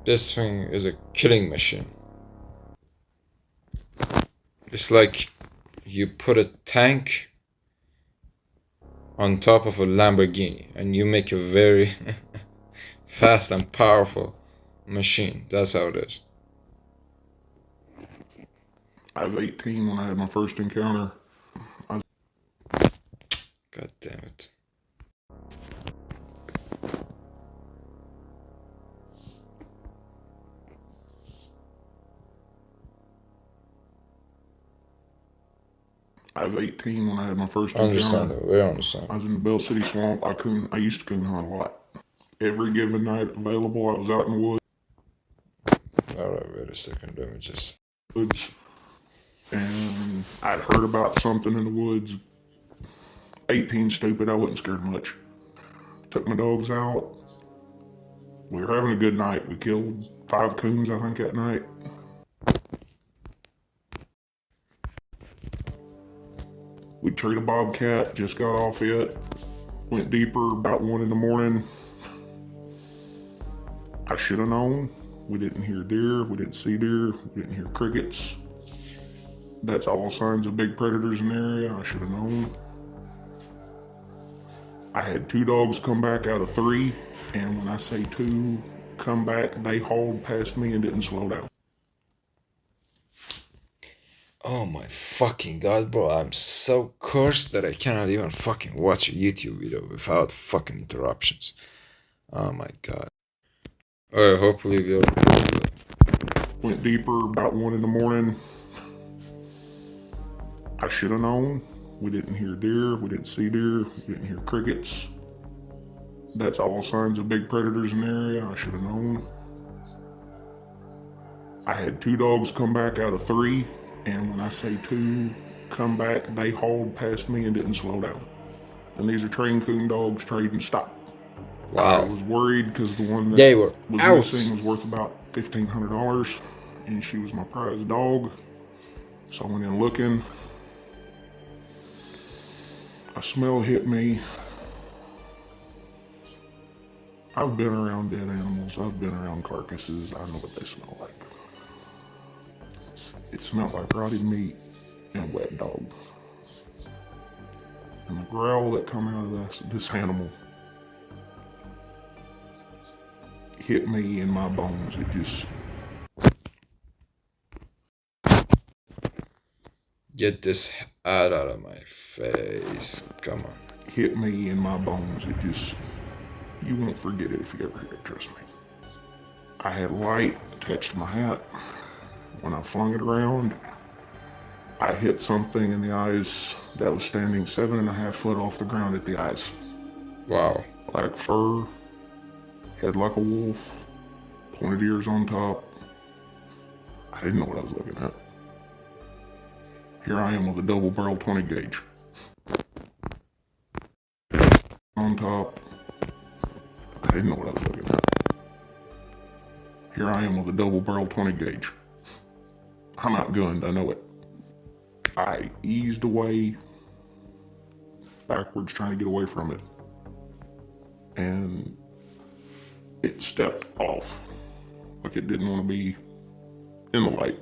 This thing is a killing machine. It's like you put a tank on top of a Lamborghini and you make a very fast and powerful machine. That's how it is. I was 18 when I had my first encounter. God damn it. I was 18 when I had my first encounter. Understandable, very understandable. I was in the Bell City Swamp. I used to coon hunt a lot. Every given night available, I was out in the woods. Alright, wait a second, let me just... And I'd heard about something in the woods. 18 stupid, I wasn't scared much. Took my dogs out. We were having a good night. We killed 5 coons, I think, that night. We treated a bobcat, just got off it. Went deeper about 1 in the morning. I should have known. We didn't hear deer, we didn't see deer, we didn't hear crickets. That's all signs of big predators in the area. I should have known. I had 2 dogs come back out of 3, and when I say 2 come back, they hauled past me and didn't slow down. Oh my fucking god, bro. I'm so cursed that I cannot even fucking watch a YouTube video without fucking interruptions. Oh my god. Alright, hopefully we'll... Went deeper about 1 in the morning. I should have known. We didn't hear deer, we didn't see deer, we didn't hear crickets. That's all signs of big predators in the area. I should have known. I had 2 dogs come back out of 3, and when I say 2 come back, they hauled past me and didn't slow down. And these are trained coon dogs, trade and stop. Wow. I was worried because the one that They were was out. missing was worth about $1,500, and she was my prized dog. So I went in looking. A smell hit me. I've been around dead animals. I've been around carcasses. I know what they smell like. It smelled like rotted meat and wet dog. And the growl that come out of this animal hit me in my bones. It just... Get this out of my face. Come on. Hit me in my bones. It just... You won't forget it if you ever hear it, trust me. I had light attached to my hat. When I flung it around, I hit something in the eyes that was standing 7.5 foot off the ground at the eyes. Wow. Black fur, head like a wolf, pointed ears on top. I didn't know what I was looking at. Here I am with a double-barrel 20 gauge. On top. I didn't know what I was looking at. Here I am with a double-barrel 20 gauge. I'm outgunned, I know it. I eased away, backwards, trying to get away from it. And it stepped off, like it didn't want to be in the light.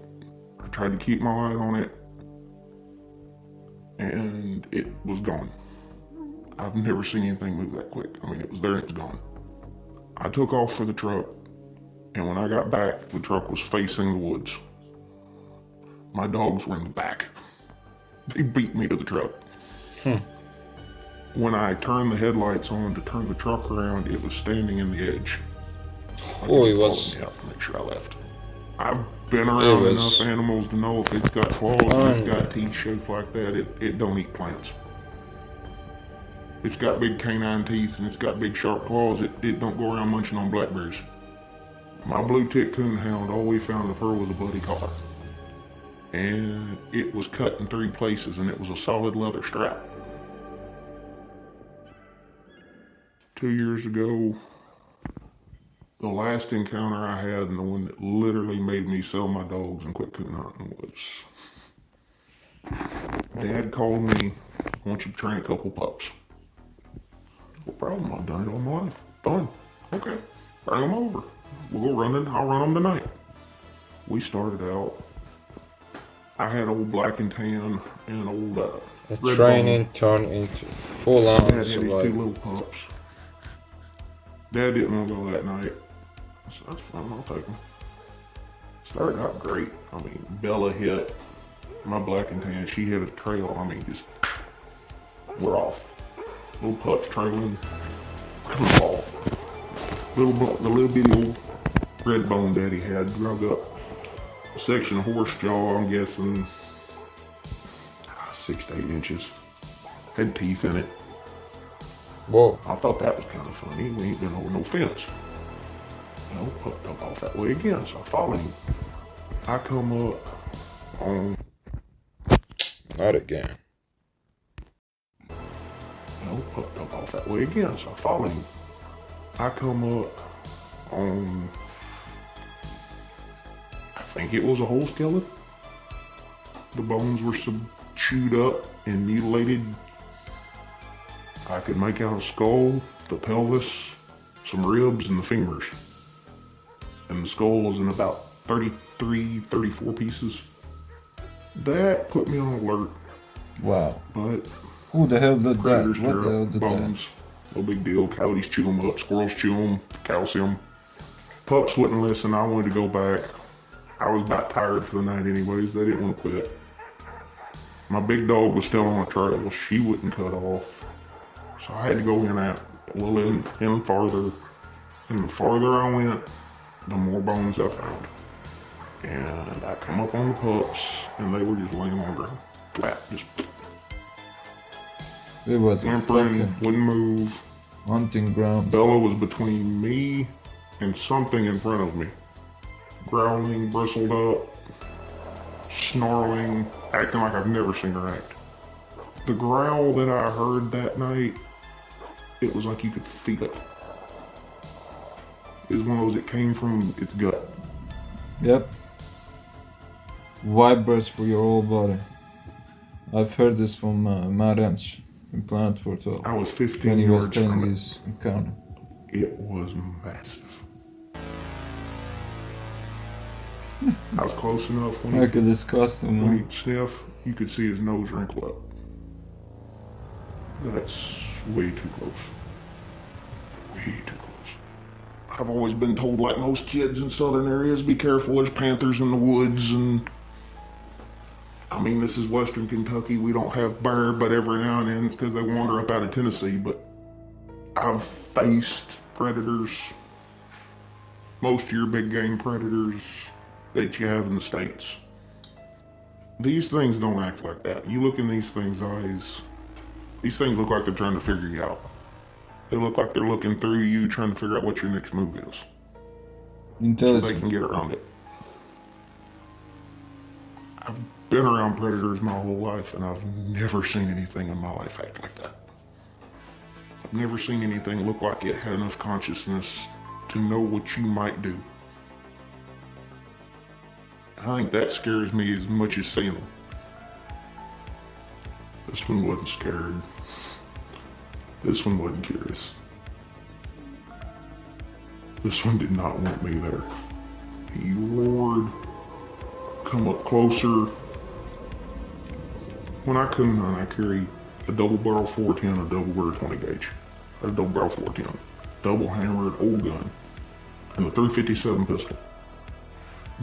I tried to keep my eye on it, and it was gone. I've never seen anything move that quick. I mean, it was there and it was gone. I took off for the truck, and when I got back, the truck was facing the woods. My dogs were in the back. They beat me to the truck. When I turned the headlights on to turn the truck around, it was standing in the edge. Like Oh, it it was... followed me out to make sure I left. I've been around enough animals to know if it's got claws and it's got teeth shaped like that, it don't eat plants. It's got big canine teeth and it's got big sharp claws, it don't go around munching on blackberries. My blue tick coon hound, all we found of her was a bloody collar. And it was cut in 3 places and it was a solid leather strap. 2 years ago, the last encounter I had and the one that literally made me sell my dogs and quit coon hunting was... Dad called me, I want you to train a couple pups. No problem, I've done it all my life. Done. Okay, bring them over. We'll go running, I'll run them tonight. We started out, I had old black and tan and old the training turned into full-on Dad had these 2 survival. little pups. Dad didn't want to go that night. I said, that's fine, I'll take them. Started out great. I mean, Bella hit my black and tan. She hit a trail. I mean, just, we're off. Little pups trailing. Every ball. The little bitty old red bone daddy had drug up a section of horse jaw, I'm guessing 6 to 8 inches. Had teeth in it. Whoa. I thought that was kind of funny. We ain't been over no fence. You know, pup took off that way again, so I followed him. I come up on... Not again. You know, pup took off that way again, so I followed him. I come up on... I think it was a whole skeleton. The bones were chewed up and mutilated. I could make out a skull, the pelvis, some ribs, and the femurs. And the skull was in about 33, 34 pieces. That put me on alert. Wow. But who the hell did that? predators What the tear hell up did bones. No big deal. Coyotes chew them up. Squirrels chew them. Calcium. Pups wouldn't listen. I wanted to go back. I was about tired for the night anyways. They didn't want to quit. My big dog was still on the trail. She wouldn't cut off. So I had to go in a little in farther. And the farther I went, the more bones I found. And I come up on the pups, and they were just laying on the ground. Flat, just... It was whimpering, wouldn't move. Hunting ground. Bella was between me and something in front of me. Growling, bristled up, snarling, acting like I've never seen her act. The growl that I heard that night, it was like you could feel it. It was one of those that came from its gut. Yep. Vibras for your whole body. I've heard this from Matt Ench in Planet 412. I was 15 when he was yards telling from his encounter. It was massive. I was close enough when Look at this costume, when man. he'd sniff, you could see his nose wrinkle up. That's way too close. Way too close. I've always been told, like most kids in southern areas, be careful, there's panthers in the woods, and I mean, this is western Kentucky, we don't have bear, but every now and then it's because they wander up out of Tennessee, but I've faced predators, most of your big game predators that you have in the States. These things don't act like that. You look in these things' eyes, these things look like they're trying to figure you out. They look like they're looking through you, trying to figure out what your next move is. So they can get around it. I've been around predators my whole life, and I've never seen anything in my life act like that. I've never seen anything look like it had enough consciousness to know what you might do. I think that scares me as much as seeing them. This one wasn't scared. This one wasn't curious. This one did not want me there. He roared, come up closer. When I couldn't hunt, I carried a double barrel 410, a double barrel 20 gauge. A double barrel 410, double hammered old gun, and a 357 pistol.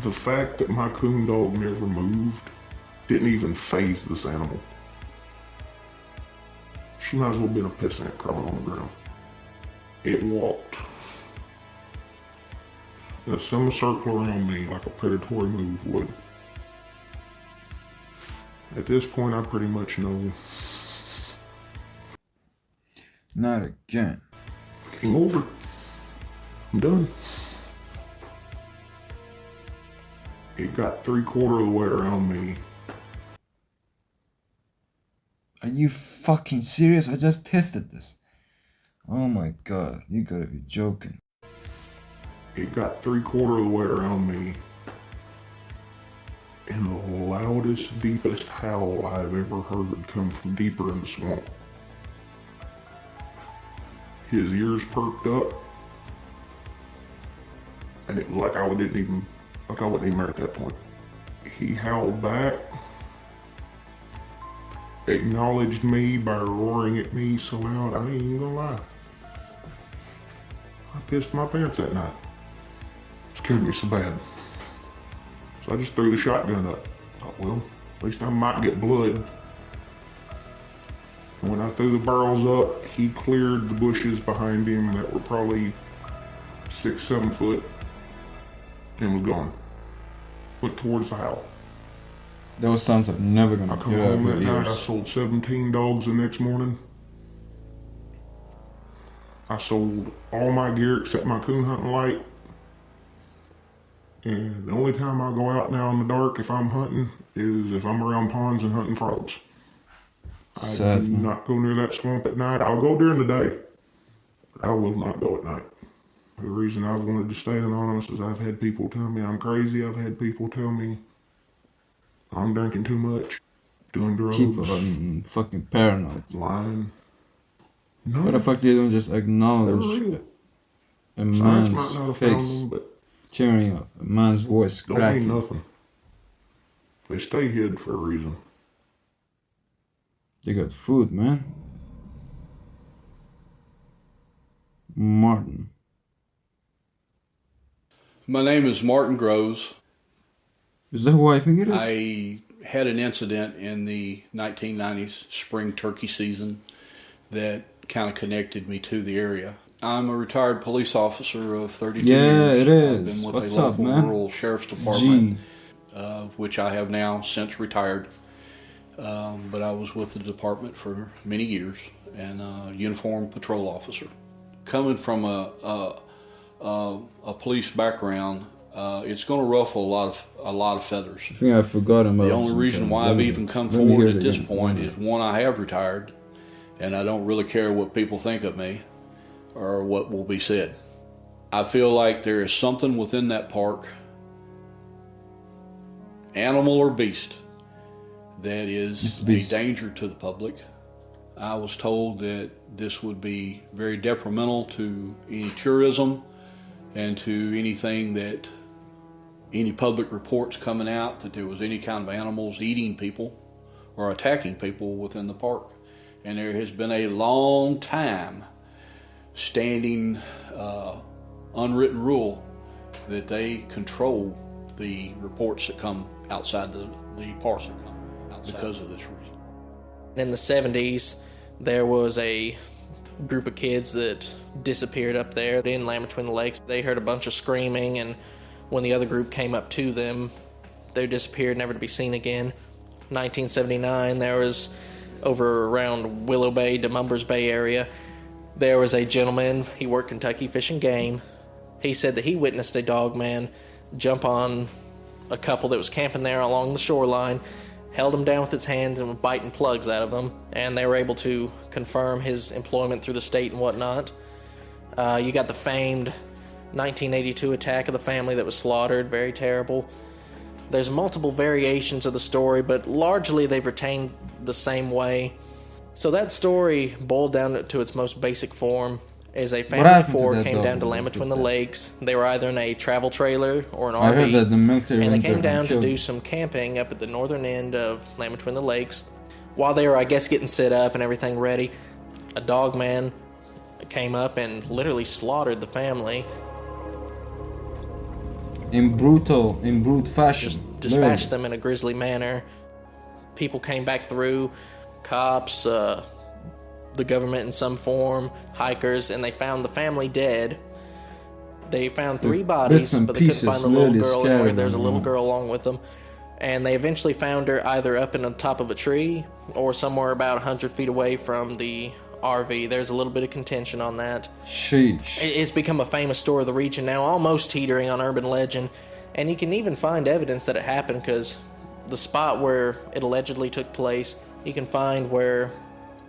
The fact that my coon dog never moved didn't even faze this animal. She might as well have been a piss ant crawling on the ground. It walked in a semicircle around me like a predatory move would. At this point, I pretty much know. Not again. Game over. I'm done. It got 3/4 of the way around me. Are you fucking serious? I just tested this. Oh my god, you gotta be joking. It got 3/4 of the way around me. And the loudest, deepest howl I've ever heard come from deeper in the swamp. His ears perked up. And it was like I wasn't even there at that point. He howled back, acknowledged me by roaring at me so loud, I ain't even gonna lie. I pissed my pants that night. Scared me so bad. So I just threw the shotgun up. Thought, well, at least I might get blood. And when I threw the barrels up, he cleared the bushes behind him that were probably 6-7 foot and was gone. Went towards the house. Those sounds are never gonna I come hear out home of that your night, I ears. sold 17 dogs the next morning. I sold all my gear except my coon hunting light. And the only time I go out now in the dark if I'm hunting is if I'm around ponds and hunting frogs. I do not go near that swamp at night. I'll go during the day, but I will not go at night. The reason I've wanted to stay anonymous is I've had people tell me I'm crazy. I've had people tell me I'm drinking too much, doing drugs. People are fucking paranoid. Lying. No. Why the fuck they don't just acknowledge a man's face tearing up, a man's voice cracking? Don't mean nothing. They stay hid for a reason. They got food, man. Martin. My name is Martin Groves. Is that who I think it is? I had an incident in the 1990s spring turkey season that kind of connected me to the area. I'm a retired police officer of 32 years. Yeah, it is. I've been with What's a up, local man? rural sheriff's department, of which I have now since retired. But I was with the department for many years, and a uniformed patrol officer. Coming from a police background, it's going to ruffle a lot of feathers. I think I forgot about The only reason why I've even come forward at this point is, one, I have retired, and I don't really care what people think of me or what will be said. I feel like there is something within that park, animal or beast, that is a danger to the public. I was told that this would be very detrimental to any tourism and to anything that any public reports coming out that there was any kind of animals eating people or attacking people within the park. And there has been a long time standing unwritten rule that they control the reports that come outside the parks that come outside because of this reason. In the 70s, there was a group of kids that disappeared up there in Land Between the Lakes. They heard a bunch of screaming, and when the other group came up to them, they disappeared, never to be seen again. 1979, there was over around Willow Bay, DeMumbers Bay area, there was a gentleman, he worked Kentucky Fish and Game. He said that he witnessed a dogman jump on a couple that was camping there along the shoreline, held them down with its hands and was biting plugs out of them, and they were able to confirm his employment through the state and whatnot. You got the famed 1982 attack of the family that was slaughtered, very terrible. There's multiple variations of the story, but largely they've retained the same way. So that story, boiled down to its most basic form, is a family of four came down to Land Between the Lakes. They were either in a travel trailer or an RV, I heard that the military and they went came there down and to killed do some camping up at the northern end of Land Between the Lakes. While they were, I guess, getting set up and everything ready, a dogman came up and literally slaughtered the family. In brute fashion. Just dispatched them in a grisly manner. People came back through, cops, the government in some form, hikers, and they found the family dead. They found 3 bodies, but they couldn't find the little girl anywhere. There's a little girl along with them. And they eventually found her either up in the top of a tree or somewhere about 100 feet away from the RV. There's a little bit of contention on that. Sheesh. It's become a famous story of the region now, almost teetering on urban legend. And you can even find evidence that it happened, because the spot where it allegedly took place, you can find where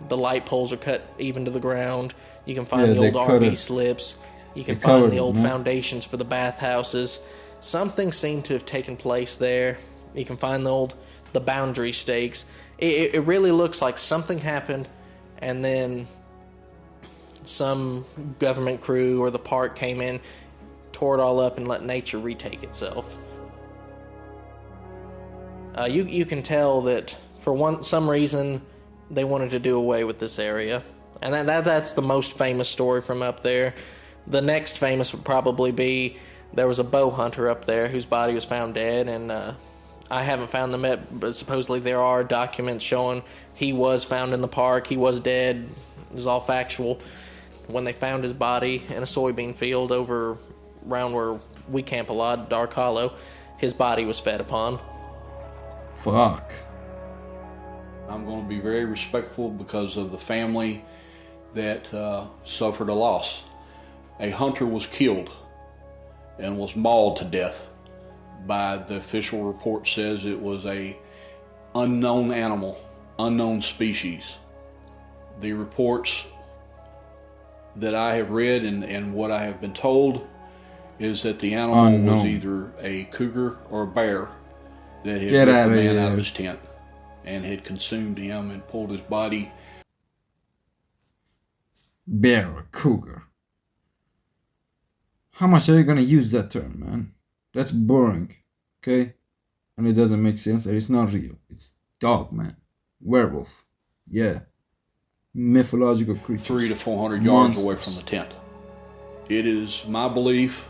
the light poles are cut even to the ground. You can find the old RV slips. You can find the old foundations for the bathhouses. Something seemed to have taken place there. You can find the boundary stakes. It really looks like something happened, and then some government crew or the park came in, tore it all up, and let nature retake itself. You can tell that for some reason they wanted to do away with this area, and that's the most famous story from up there. The next famous would probably be there was a bow hunter up there whose body was found dead, and I haven't found them yet, but supposedly there are documents showing he was found in the park, he was dead. It was all factual. When they found his body in a soybean field over around where we camp a lot, Dark Hollow, his body was fed upon. Fuck. I'm going to be very respectful because of the family that suffered a loss. A hunter was killed and was mauled to death. By the official report says it was a unknown animal, unknown species. The reports that I have read and what I have been told is that the animal was either a cougar or a bear that had ripped the man out of his tent and had consumed him and pulled his body. Bear or cougar? How much are you gonna use that term, man? That's boring, okay? And it doesn't make sense, and it's not real. It's Dogman, werewolf, yeah, mythological creatures. 300 to 400 yards away from the tent. It is my belief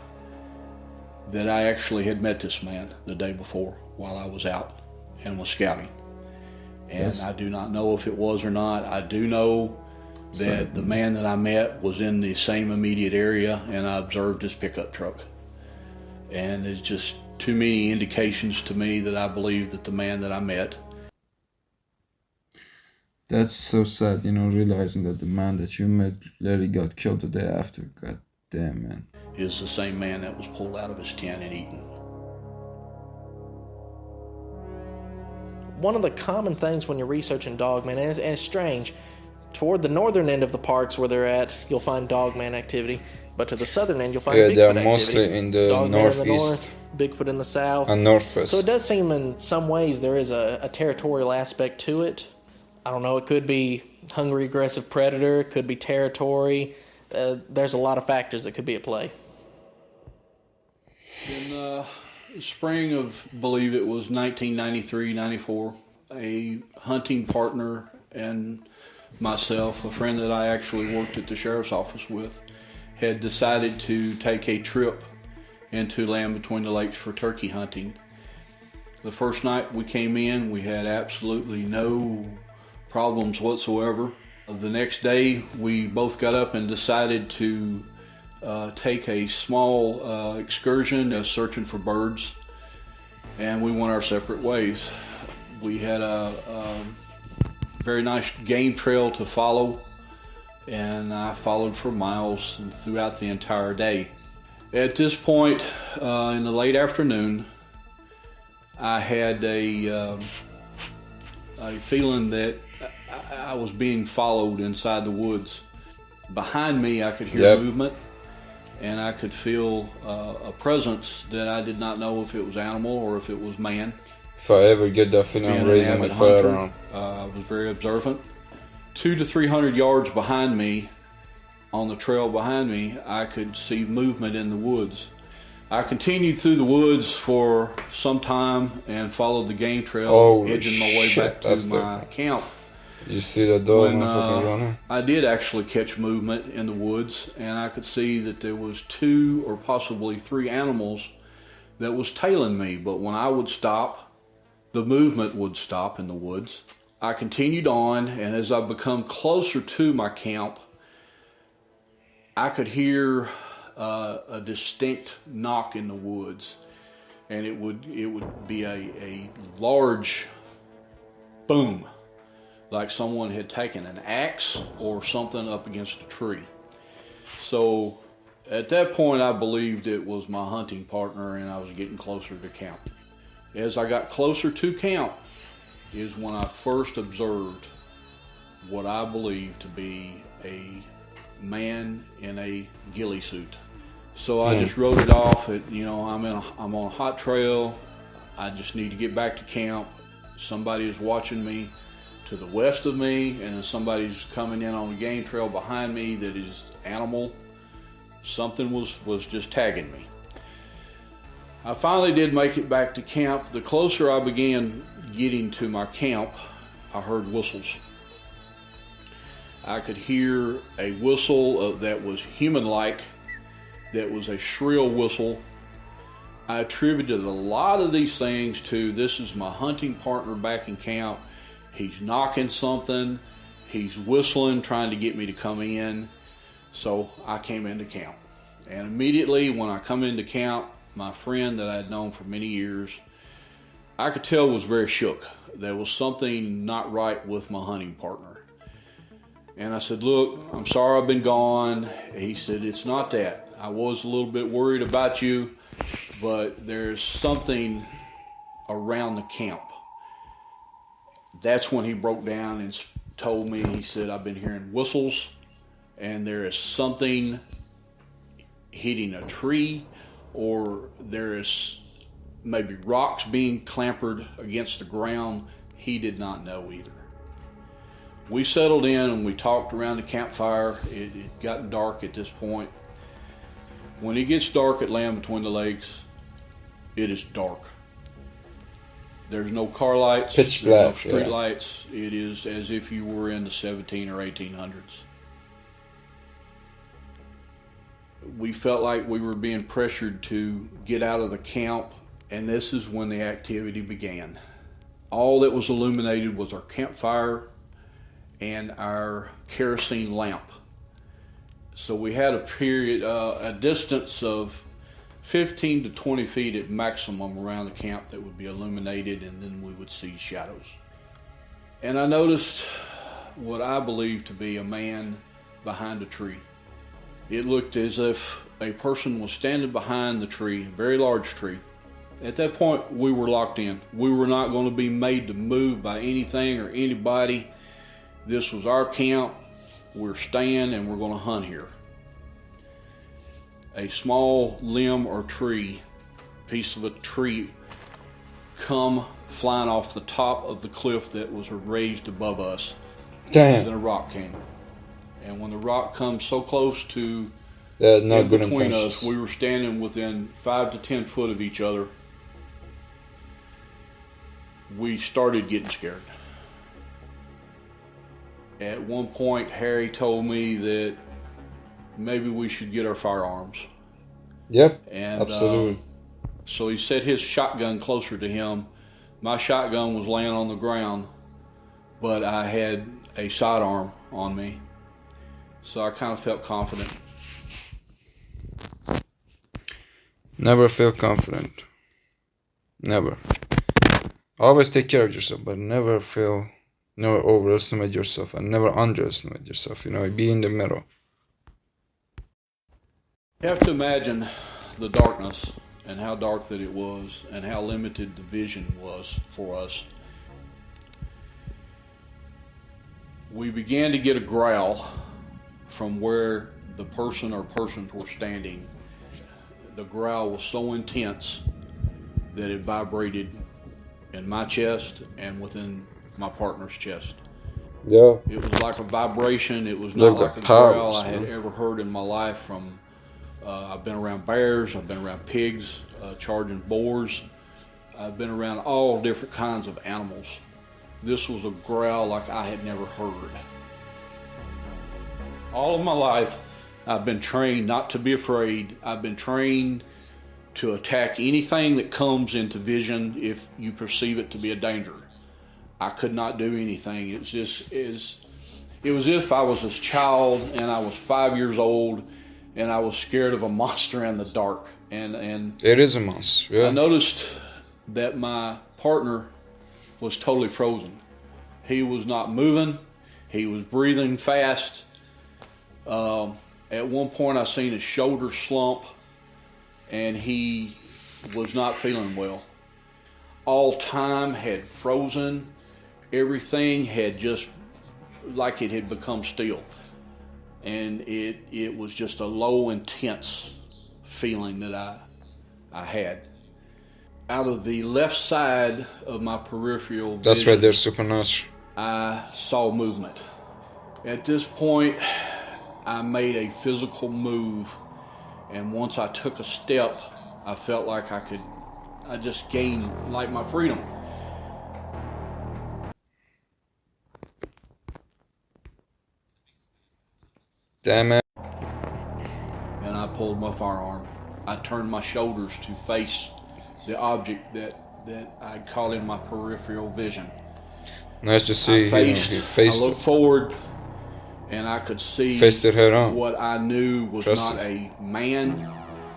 that I actually had met this man the day before while I was out and was scouting. And I do not know if it was or not. I do know that the man that I met was in the same immediate area, and I observed his pickup truck. And it's just too many indications to me that I believe that the man that I met. That's so sad, realizing that the man that you met literally got killed the day after. God damn, man. Is the same man that was pulled out of his tent and eaten. One of the common things when you're researching Dogman, and it's strange, toward the northern end of the parks where they're at, you'll find Dogman activity. But to the southern end, you'll find Bigfoot they're activity. mostly in the Dogman northeast. in the north, Bigfoot in the south. And northwest. So it does seem in some ways there is a territorial aspect to it. I don't know, it could be hungry, aggressive predator, it could be territory. There's a lot of factors that could be at play. In the spring of, I believe it was 1993, 94, a hunting partner and myself, a friend that I actually worked at the sheriff's office with, had decided to take a trip into Land Between the Lakes for turkey hunting. The first night we came in, we had absolutely no problems whatsoever. The next day, we both got up and decided to take a small excursion searching for birds, and we went our separate ways. We had a very nice game trail to follow, and I followed for miles throughout the entire day. At this point, in the late afternoon, I had a feeling that I was being followed inside the woods. Behind me, I could hear movement, and I could feel a presence that I did not know if it was animal or if it was man. If I ever get that feeling, I'm raising my firearm. I was very observant. 200 to 300 yards behind me, on the trail behind me, I could see movement in the woods. I continued through the woods for some time and followed the game trail, edging my way back to my camp. Did you see that dog? When I did actually catch movement in the woods, and I could see that there was 2 or possibly 3 animals that was tailing me. But when I would stop, the movement would stop in the woods. I continued on, and as I become closer to my camp, I could hear a distinct knock in the woods, and it would be a large boom, like someone had taken an axe or something up against a tree. So at that point, I believed it was my hunting partner, and I was getting closer to camp. As I got closer to camp is when I first observed what I believe to be a man in a ghillie suit. So I just wrote it off. I'm on a hot trail. I just need to get back to camp. Somebody is watching me to the west of me, and somebody's coming in on the game trail behind me that is animal. Something was just tagging me. I finally did make it back to camp. The closer I began getting to my camp, I heard whistles. I could hear a whistle that was human-like, that was a shrill whistle. I attributed a lot of these things to, this is my hunting partner back in camp. He's knocking something, he's whistling, trying to get me to come in. So I came into camp. And immediately when I come into camp, my friend that I had known for many years, I could tell was very shook. There was something not right with my hunting partner. And I said, look, I'm sorry I've been gone. He said, it's not that. I was a little bit worried about you, but there's something around the camp. That's when he broke down and told me, he said, I've been hearing whistles, and there is something hitting a tree, or there is maybe rocks being clambered against the ground. He did not know either. We settled in and we talked around the campfire. It got dark at this point. When it gets dark at Land Between the Lakes, it is dark. There's no car lights, pitch black, there's no street lights. It is as if you were in the 17 or 1800s. We felt like we were being pressured to get out of the camp, and this is when the activity began. All that was illuminated was our campfire and our kerosene lamp. So we had a distance of 15 to 20 feet at maximum around the camp that would be illuminated, and then we would see shadows. And I noticed what I believed to be a man behind a tree. It looked as if a person was standing behind the tree, a very large tree. At that point, we were locked in. We were not going to be made to move by anything or anybody. This was our camp. We're staying and we're going to hunt here. A small limb or piece of a tree, come flying off the top of the cliff that was raised above us. Damn. Then a rock came. And when the rock comes so close to in between us, we were standing within 5 to 10 foot of each other. We started getting scared. At one point, Harry told me that maybe we should get our firearms. Yep, and, absolutely. So he set his shotgun closer to him. My shotgun was laying on the ground, but I had a sidearm on me. So I kind of felt confident. Never feel confident. Never. Always take care of yourself, but never overestimate yourself and never underestimate yourself. Be in the middle. You have to imagine the darkness and how dark that it was and how limited the vision was for us. We began to get a growl from where the person or persons were standing. The growl was so intense that it vibrated in my chest and within my partner's chest. Yeah. It was like a vibration. It was not like a growl I had ever heard in my life from I've been around bears, I've been around pigs, charging boars. I've been around all different kinds of animals. This was a growl like I had never heard. All of my life, I've been trained not to be afraid. I've been trained to attack anything that comes into vision if you perceive it to be a danger. I could not do anything. It was if I was a child and I was 5 years old and I was scared of a monster in the dark. And it is a monster. Yeah. I noticed that my partner was totally frozen. He was not moving. He was breathing fast. At one point I seen his shoulder slump and he was not feeling well. All time had frozen. Everything had just like it had become still. And it was just a low, intense feeling that I had. Out of the left side of my peripheral vision, that's right there, supernatural. I saw movement. At this point, I made a physical move, and once I took a step, I felt like I just gained like my freedom. Damn it. And I pulled my firearm. I turned my shoulders to face the object that I caught in my peripheral vision. Nice to see. I looked forward, and I could see faced it head on. What I knew was not a man.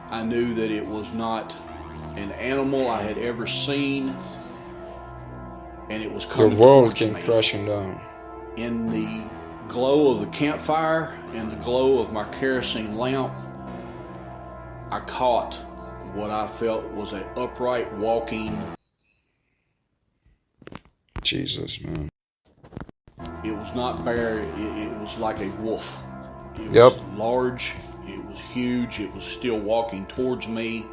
I knew that it was not an animal I had ever seen, and it was coming Your world towards came me. crashing down. In the glow of the campfire and the glow of my kerosene lamp, I caught what I felt was an upright walking. Jesus, man. It was not bear, it was like a wolf. It was large, it was huge, it was still walking towards me.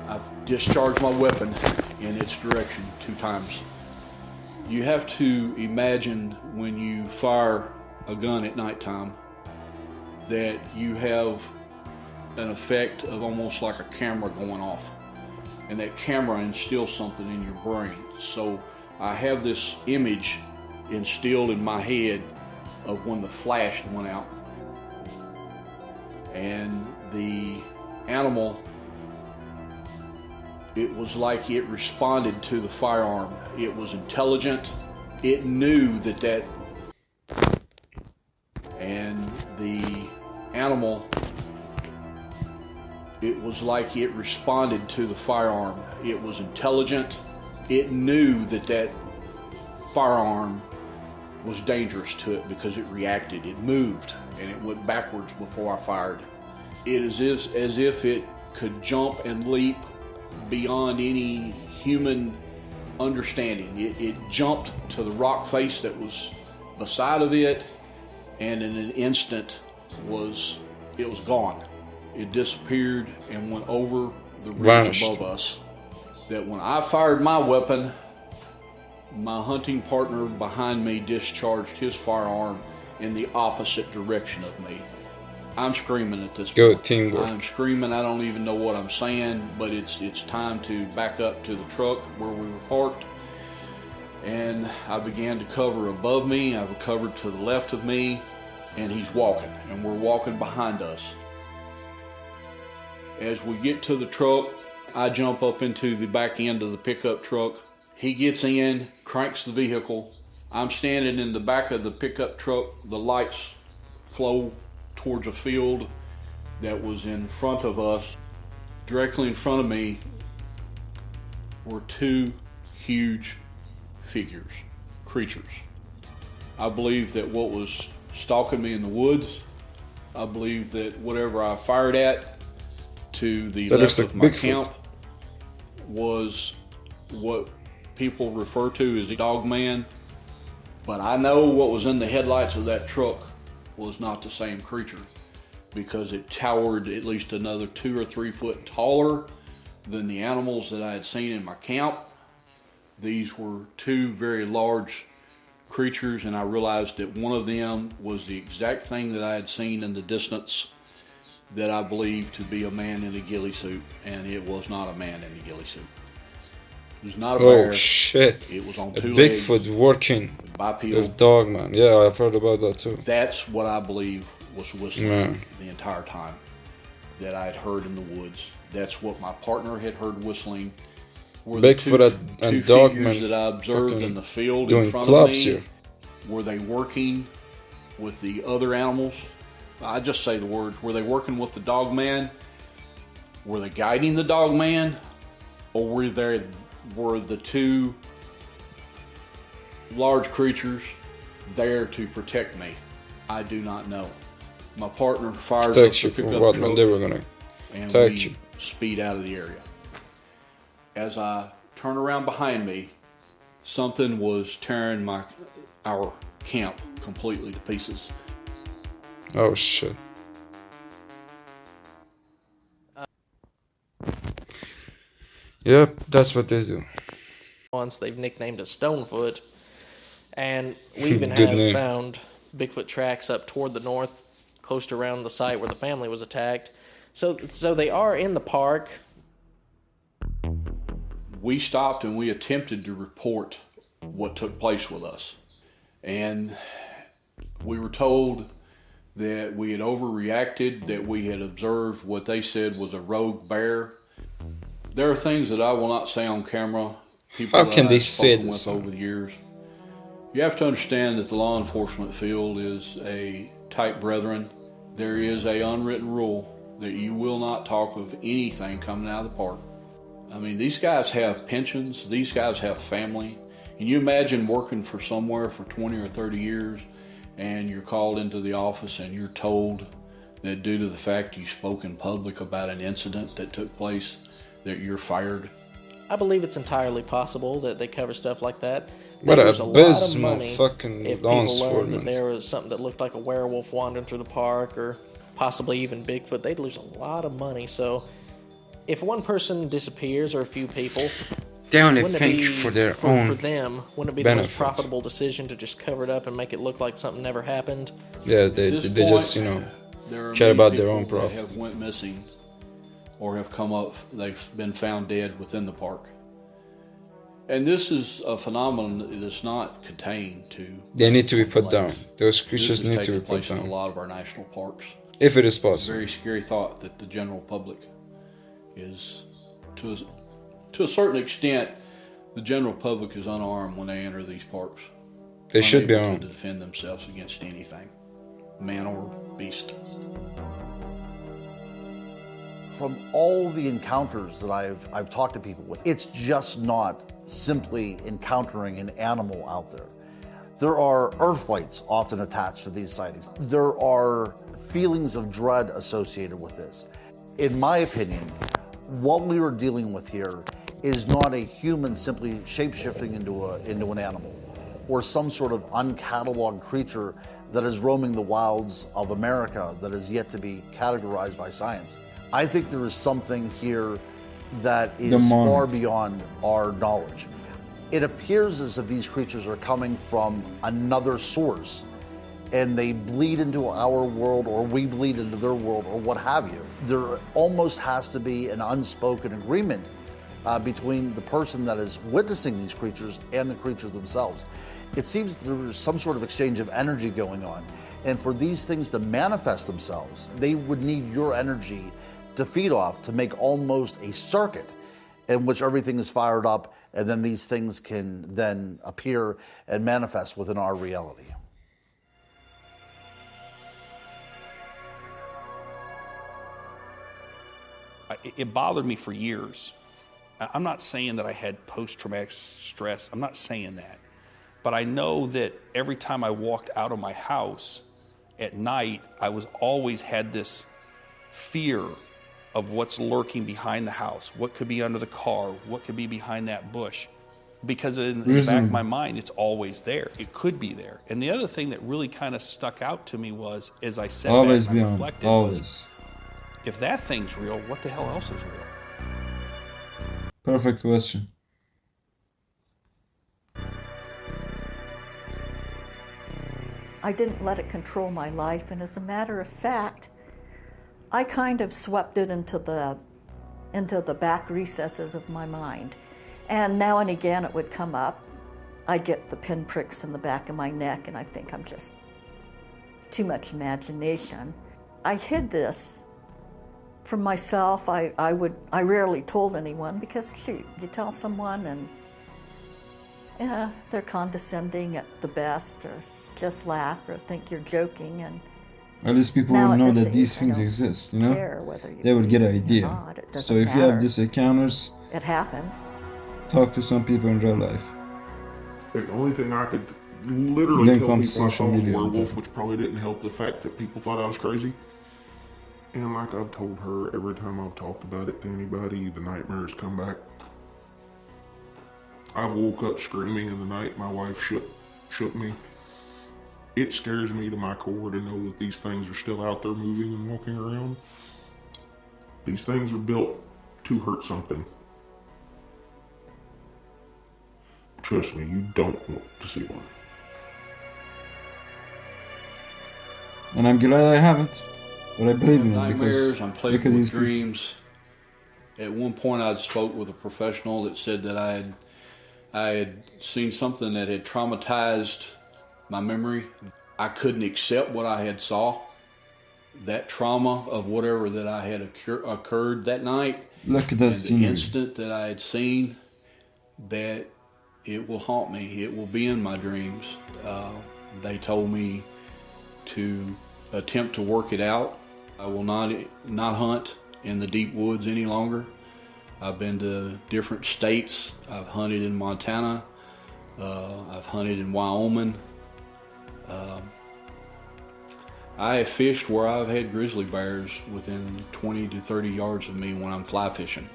I've discharged my weapon in its direction 2 times. You have to imagine when you fire a gun at nighttime that you have an effect of almost like a camera going off, and that camera instills something in your brain. So I have this image instilled in my head of when the flash went out and the animal It was like it responded to the firearm. It was intelligent. It knew that and the animal, it was like it responded to the firearm. It was intelligent. It knew that firearm was dangerous to it because it reacted. It moved and it went backwards before I fired. It is as if it could jump and leap beyond any human understanding. It jumped to the rock face that was beside of it, and in an instant it was gone. It disappeared and went over the ridge above us. That when I fired my weapon, my hunting partner behind me discharged his firearm in the opposite direction of me. I'm screaming at this point. Good teamwork. I'm screaming. I don't even know what I'm saying, but it's time to back up to the truck where we were parked. And I began to cover above me. I covered to the left of me, and he's walking, and we're walking behind us. As we get to the truck, I jump up into the back end of the pickup truck. He gets in, cranks the vehicle. I'm standing in the back of the pickup truck. The lights flow towards a field that was in front of us. Directly in front of me were two huge figures, creatures. I believe that what was stalking me in the woods, I believe that whatever I fired at to the left of my camp was what people refer to as a Dogman. But I know what was in the headlights of that truck was not the same creature, because it towered at least another 2 or 3 foot taller than the animals that I had seen in my camp. These were two very large creatures, and I realized that one of them was the exact thing that I had seen in the distance that I believed to be a man in a ghillie suit, and it was not a man in a ghillie suit. It was not a bear. Oh shit! It was on a 2 Bigfoot legs, working bipedal. with Dogman. Yeah, I've heard about that too. That's what I believe was whistling the entire time that I had heard in the woods. That's what my partner had heard whistling. Were the Bigfoot and two Dogman figures that I observed in the field doing in front clubs of me, here. were they working with the other animals? I just say the words. Were they working with the Dogman? Were they guiding the Dogman? Or were the two large creatures there to protect me? I do not know. My partner fires up the pickup truck, they were gonna and attack we you. speed out of the area. As I turn around behind me, something was tearing our camp completely to pieces. Oh shit. Yep, that's what they do. Once they've nicknamed it Stonefoot, and we even Good have name. found Bigfoot tracks up toward the north, close to around the site where the family was attacked. So they are in the park. We stopped and we attempted to report what took place with us. And we were told that we had overreacted, that we had observed what they said was a rogue bear. There are things that I will not say on camera. People How can that they I've say spoken this? with over the years. You have to understand that the law enforcement field is a tight brethren. There is a unwritten rule that you will not talk of anything coming out of the park. I mean, these guys have pensions. These guys have family. Can you imagine working for somewhere for 20 or 30 years and you're called into the office and you're told that due to the fact you spoke in public about an incident that took place, that you're fired? I believe it's entirely possible that they cover stuff like that. What There's a a lot of abysmal money fucking if law people learned that enforcement. there was something that looked like a werewolf wandering through the park, or possibly even Bigfoot. They'd lose a lot of money. So if one person disappears or a few people, They only wouldn't it think be for their for own them, wouldn't it be the most benefit. profitable decision to just cover it up and make it look like something never happened? Yeah, they At this just, point, there are care many about their people own that profit. have went missing or have come up, they've been found dead within the park. And this is a phenomenon that's not contained to... They need to be put down. lakes. Those This creatures is need to taking be put place in a down. lot of our national parks. If it is It's a possible. very scary thought that the general public is, To a certain extent, the general public is unarmed when they enter these parks. They should be unable armed. to defend themselves against anything, man or beast. From all the encounters that I've talked to people with, it's just not simply encountering an animal out there. There are earth lights often attached to these sightings. There are feelings of dread associated with this. In my opinion, what we are dealing with here is not a human simply shape-shifting into an animal, or some sort of uncatalogued creature that is roaming the wilds of America that is yet to be categorized by science. I think there is something here that is far beyond our knowledge. It appears as if these creatures are coming from another source, and they bleed into our world, or we bleed into their world, or what have you. There almost has to be an unspoken agreement between the person that is witnessing these creatures and the creatures themselves. It seems there's some sort of exchange of energy going on, and for these things to manifest themselves, they would need your energy to feed off, to make almost a circuit in which everything is fired up, and then these things can then appear and manifest within our reality. It bothered me for years. I'm not saying that I had post-traumatic stress. I'm not saying that. But I know that every time I walked out of my house at night, I was always had this fear of what's lurking behind the house, what could be under the car, what could be behind that bush. Because in the back of my mind, it's always there. It could be there. And the other thing that really kind of stuck out to me was, as I said, always back and I beyond, reflected, always. was, if that thing's real, what the hell else is real? Perfect question. I didn't let it control my life, and as a matter of fact, I kind of swept it into the back recesses of my mind. And now and again it would come up. I get the pinpricks in the back of my neck, and I think I'm just too much imagination. I hid this from myself. I rarely told anyone, because shoot, you tell someone and yeah, they're condescending at the best, or just laugh or think you're joking, and at least people will know that these things exist, you know? They would get an idea. So if you have these encounters, it happened. Talk to some people in real life. The only thing I could literally Then tell comes people I social saw was media. werewolf, which probably didn't help the fact that people thought I was crazy. And like I've told her, every time I've talked about it to anybody, the nightmares come back. I've woke up screaming in the night. My wife shook me. It scares me to my core to know that these things are still out there moving and walking around. These things are built to hurt something. Trust me, you don't want to see one. And I'm glad I haven't, but I believe in it Nightmares, because I'm look plagued at with these dreams. At one point I spoke with a professional that said that I had seen something that had traumatized my memory. I couldn't accept what I had saw. That trauma of whatever that I had occurred that night. Look at that and scenery. the instant that I had seen, that it will haunt me. It will be in my dreams. They told me to attempt to work it out. I will not hunt in the deep woods any longer. I've been to different states. I've hunted in Montana. I've hunted in Wyoming. I have fished where I've had grizzly bears within 20 to 30 yards of me when I'm fly fishing.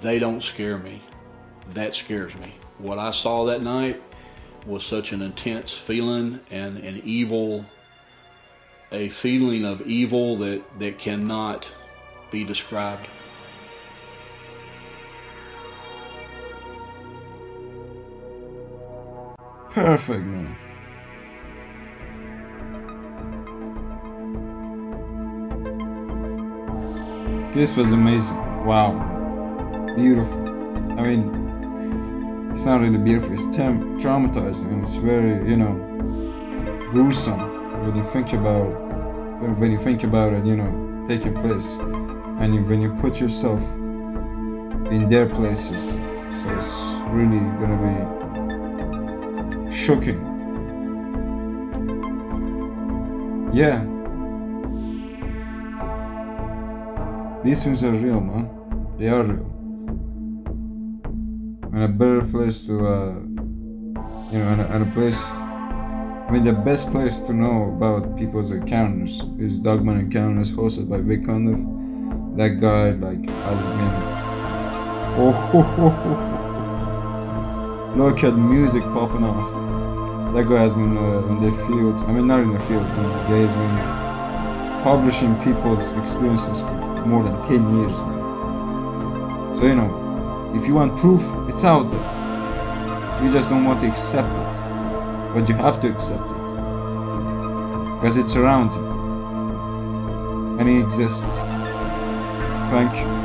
They don't scare me. That scares me. What I saw that night was such an intense feeling and an evil, a feeling of evil that cannot be described. Perfect, man. This was amazing. Wow. Beautiful. I mean, it's not really beautiful, it's traumatizing, and it's very, gruesome when you think about it, taking place. And when you put yourself in their places. So it's really gonna be shocking. Yeah. These things are real, man. They are real. And a better place to, and a place, I mean, the best place to know about people's encounters is Dogman Encounters, hosted by Vic Conniff. That guy, like, has been, look at music popping off. That guy has been in the field, I mean, not in the field, he has been publishing people's experiences for more than 10 years now. So, if you want proof, it's out there. You just don't want to accept it. But you have to accept it. Because it's around you. And it exists. Thank you.